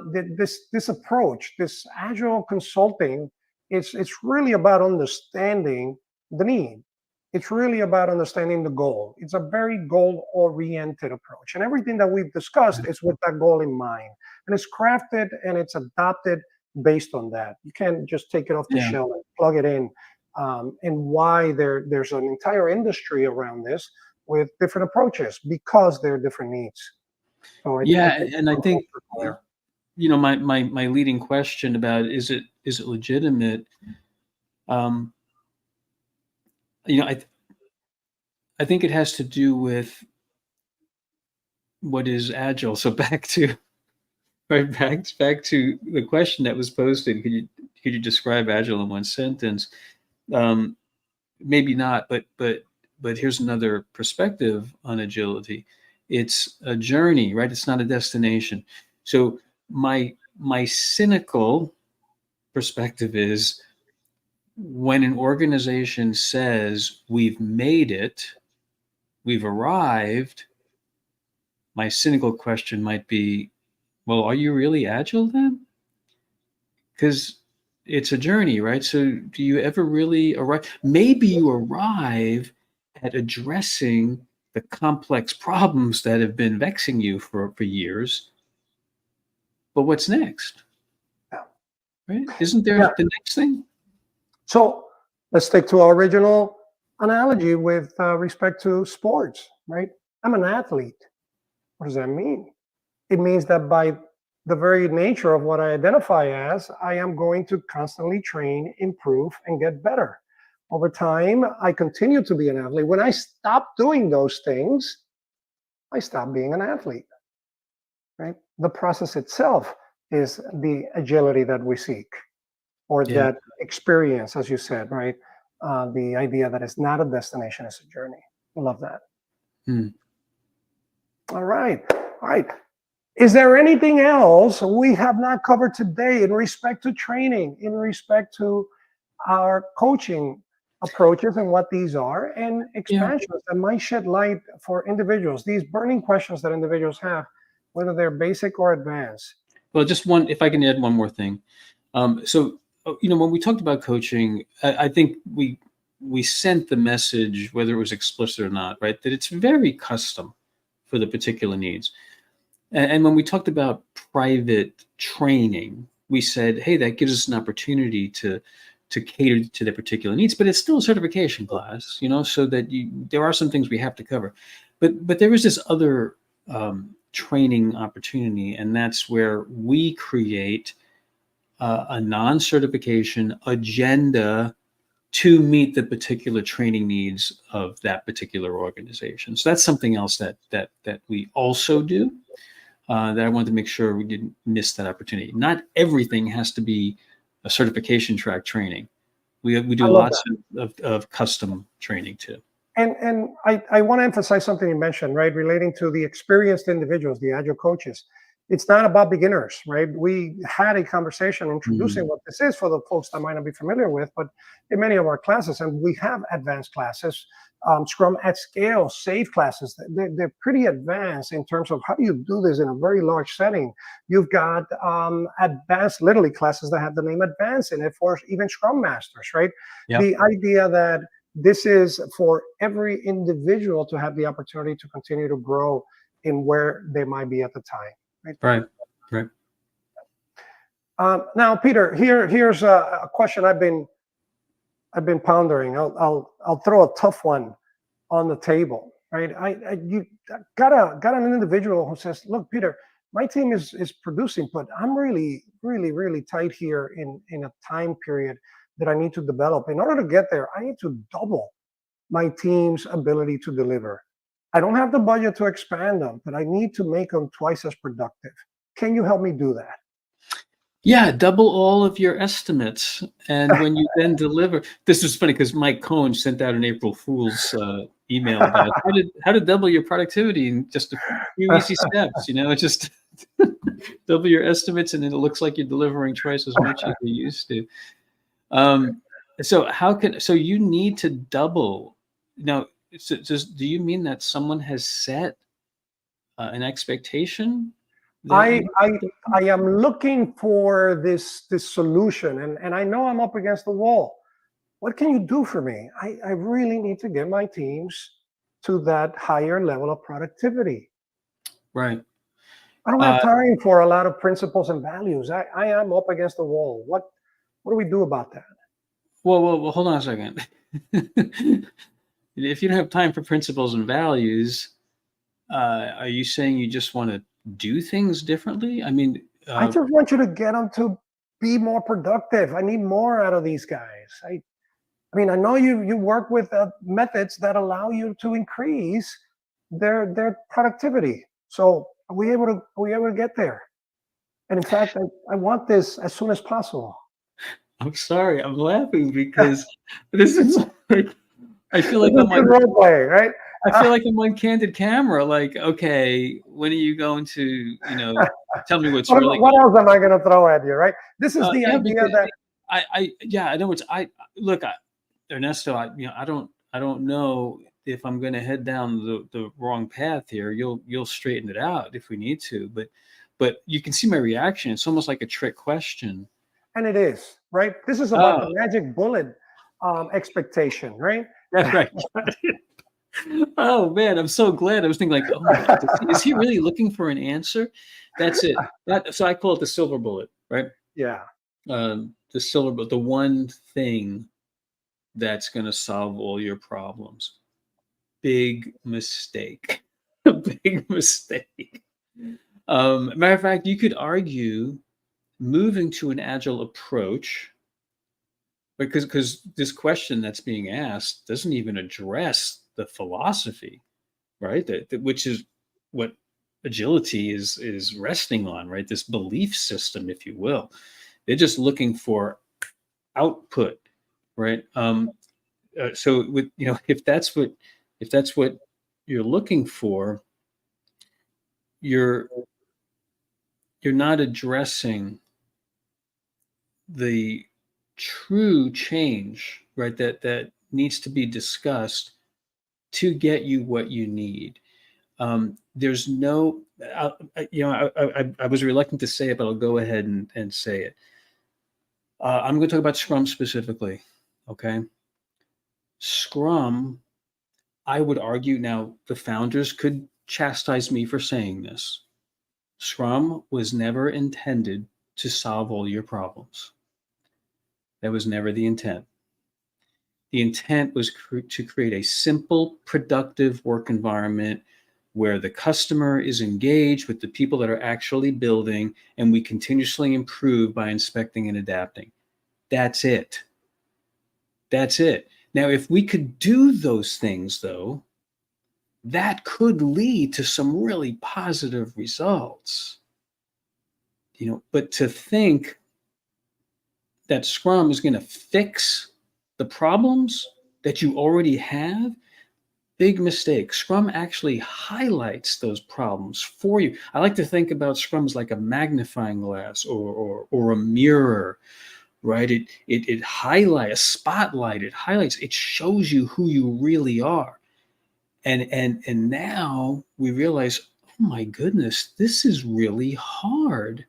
this approach, this agile consulting, it's really about understanding the need. It's really about understanding the goal. It's a very goal-oriented approach, and everything that we've discussed is with that goal in mind, and it's crafted and it's adopted based on that. You can't just take it off the Yeah. shelf and plug it in, and why there's an entire industry around this with different approaches because there are different needs. So I Yeah, think and I some folks think, are clear. my leading question about is it legitimate? Um, you know, I think it has to do with what is agile. So back to back to the question that was posted. Could you describe agile in one sentence? Um, Maybe not, but here's another perspective on agility. It's a journey, right? It's not a destination. So my cynical perspective is when an organization says we've made it, we've arrived, my cynical question might be, well, are you really agile then? Because it's a journey, right? So do you ever really arrive? Maybe you arrive at addressing the complex problems that have been vexing you for years, but what's next, Yeah. right? Isn't there Yeah. the next thing? So let's stick to our original analogy with respect to sports, right? I'm an athlete. What does that mean? It means that by the very nature of what I identify as, I am going to constantly train, improve, and get better. Over time, I continue to be an athlete. When I stop doing those things, I stop being an athlete, right? The process itself is the agility that we seek, or Yeah. that experience, as you said, right? The idea that it's not a destination, it's a journey. I love that. Hmm. All right. All right. Is there anything else we have not covered today in respect to training, in respect to our coaching approaches and what these are, and Yeah. expansions that might shed light for individuals, these burning questions that individuals have, whether they're basic or advanced? Well, just one, if I can add one more thing. When we talked about coaching, I think we sent the message, whether it was explicit or not, right, that it's very custom for the particular needs. And when we talked about private training, we said, hey, that gives us an opportunity to cater to their particular needs, but it's still a certification class, so that there are some things we have to cover. But there is this other training opportunity, and that's where we create a non-certification agenda to meet the particular training needs of that particular organization. So that's something else that we also do, that I wanted to make sure we didn't miss that opportunity. Not everything has to be a certification track training. We I do love lots that. of custom training too. And I want to emphasize something you mentioned, right, relating to the experienced individuals, the agile coaches. It's not about beginners, right? We had a conversation introducing Mhm. what this is for the folks that might not be familiar with, but in many of our classes, and we have advanced classes, Scrum at Scale, SAFe classes, they're pretty advanced in terms of how do you do this in a very large setting. You've got advanced, literally classes that have the name advanced in it for even Scrum Masters, right? Yep. The idea that this is for every individual to have the opportunity to continue to grow in where they might be at the time. Right. Right. Right. Now, Peter, here's a question I've been pondering. I'll throw a tough one on the table. Right. You got an individual who says, "Look, Peter, my team is producing, but I'm really tight here in a time period that I need to develop. In order to get there, I need to double my team's ability to deliver. I don't have the budget to expand them, but I need to make them twice as productive. Can you help me do that?" Yeah, double all of your estimates, and when you then deliver, this was funny because Mike Cohn sent out an April Fool's email about how to double your productivity in just a few easy steps. Just double your estimates, and then it looks like you're delivering twice as much as you used to. Um, so you need to double now. Do you mean that someone has set an expectation that I you? I I am looking for this solution, and I know I'm up against the wall. What can you do for me? I really need to get my teams to that higher level of productivity. Right. I don't have Uh, time for a lot of principles and values. I am up against the wall. What do we do about that? well, hold on a second. If you don't have time for principles and values, are you saying you just want to do things differently? I mean, I just want you to get them to be more productive. I need more out of these guys. I mean, I know you work with methods that allow you to increase their productivity. So are we able to get there? And in fact, I want this as soon as possible. I'm sorry, I'm laughing because this is like I feel This like is I'm good on role play, right? I feel like I'm on candid camera. Like, okay, when are you going to tell me what's really What else am I going to throw at you, right? This is the yeah, idea because that yeah, I know it's look, Ernesto, I don't know if I'm going to head down the wrong path here. You'll straighten it out if we need to, but you can see my reaction. It's almost like a trick question. and it is, right? This is about the Oh, magic bullet expectation, right? that's right. Oh man, I'm so glad. I was thinking like, oh my God, is he really looking for an answer? That's it. So I call it the silver bullet, right? Yeah. The silver bullet, the one thing that's going to solve all your problems. Big mistake. A big mistake. Matter of fact, you could argue moving to an agile approach because this question that's being asked doesn't even address the philosophy, right? Which is what agility is resting on, right? This belief system, if you will. They're just looking for output, right? So with if that's what you're looking for, you're you're not addressing the true change, right? That needs to be discussed to get you what you need. There's no, I was reluctant to say it, but I'll go ahead and say it. I'm going to talk about Scrum specifically. Okay, Scrum. I would argue now the founders could chastise me for saying this. Scrum was never intended to solve all your problems. That was never the intent. The intent was to create a simple, productive work environment where the customer is engaged with the people that are actually building, and we continuously improve by inspecting and adapting. That's it. That's it. Now, if we could do those things, though, that could lead to some really positive results. But to think that Scrum is going to fix the problems that you already have, big mistake. Scrum actually highlights those problems for you. I like to think about Scrum as like a magnifying glass or a mirror, right? It highlights a spotlight. It highlights. It shows you who you really are. And now we realize, oh my goodness, this is really hard.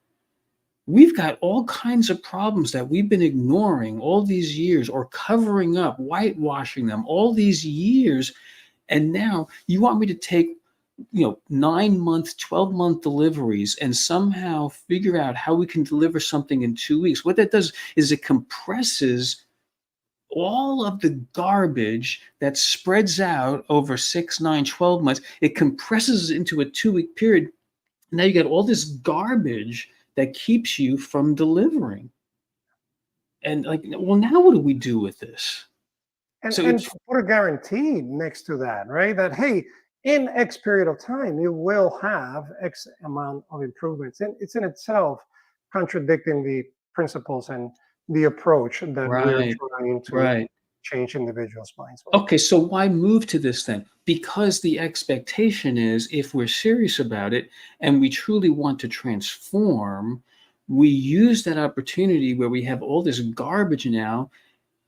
We've got all kinds of problems that we've been ignoring all these years or covering up, whitewashing them all these years. And now you want me to take, 9-month, 12-month deliveries and somehow figure out how we can deliver something in 2 weeks. What that does is it compresses all of the garbage that spreads out over 6, 9, 12 months. It compresses it into a 2-week period. Now you got all this garbage that keeps you from delivering. And like, well, now what do we do with this? And So and it's to put a guarantee next to that, right? That hey, in X period of time, you will have X amount of improvements. And it's in itself contradicting the principles and the approach that we're Right. trying to Right. change individuals' minds with. Okay, so why move to this then? Because the expectation is if we're serious about it and we truly want to transform, we use that opportunity where we have all this garbage now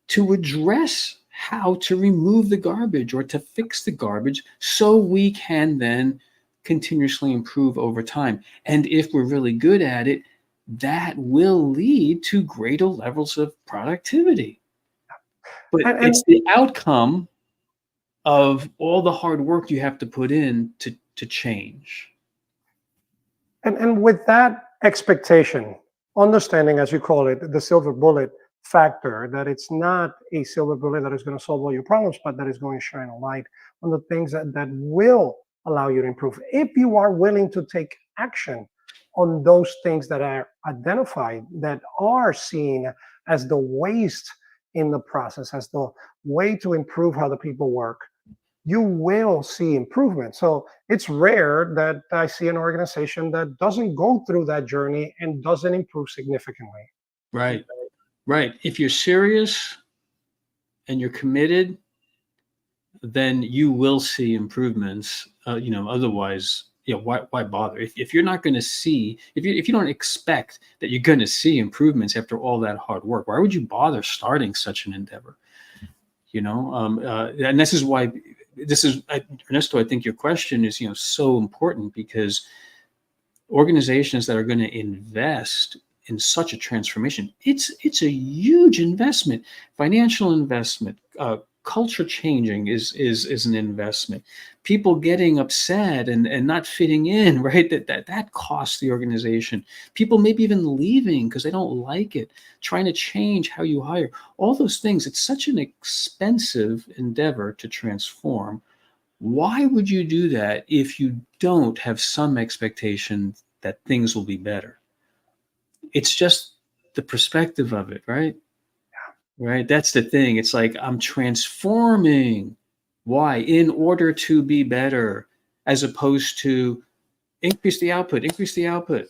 to address how to remove the garbage or to fix the garbage so we can then continuously improve over time. And if we're really good at it, that will lead to greater levels of productivity. But And it's the outcome of all the hard work you have to put in to change. and with that expectation, understanding, as you call it, the silver bullet factor, that it's not a silver bullet that is going to solve all your problems, but that is going to shine a light on the things that will allow you to improve. If you are willing to take action on those things that are identified, that are seen as the waste in the process, as the way to improve how the people work, you will see improvement. So it's rare that I see an organization that doesn't go through that journey and doesn't improve significantly. Right. Right. If you're serious and you're committed, then you will see improvements. Otherwise, why bother? If you're not going to see, if you don't expect that you're going to see improvements after all that hard work, why would you bother starting such an endeavor? And this is why Ernesto, I think your question is so important, because organizations that are going to invest in such a transformation, it's a huge investment, financial investment. Culture changing is an investment. People getting upset and not fitting in, right? That costs the organization. People maybe even leaving because they don't like it. Trying to change how you hire, all those things. It's such an expensive endeavor to transform. Why would you do that if you don't have some expectation that things will be better? It's just the perspective of it, right? Right. That's the thing. It's like I'm transforming. Why? In order to be better, as opposed to increase the output, increase the output.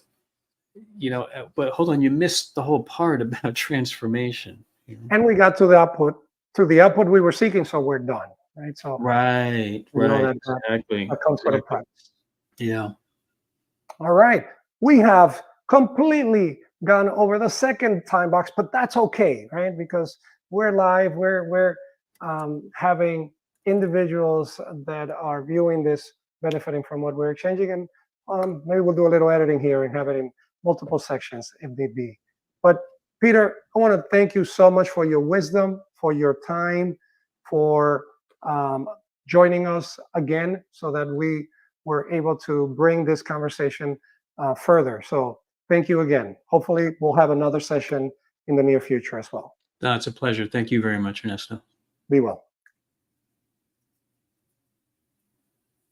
But hold on, you missed the whole part about transformation. And we got to the output we were seeking, so we're done, right? So Right, we know right, that exactly. that comes with a Exactly. price. Yeah. All right. We have completely gone over the second time box, but that's okay, right? Because we're live, we're having individuals that are viewing this, benefiting from what we're exchanging, and maybe we'll do a little editing here and have it in multiple sections if need be. But Peter, I want to thank you so much for your wisdom, for your time, for joining us again, so that we were able to bring this conversation further. So thank you again. Hopefully we'll have another session in the near future as well. No, it's a pleasure. Thank you very much, Ernesto. Be well.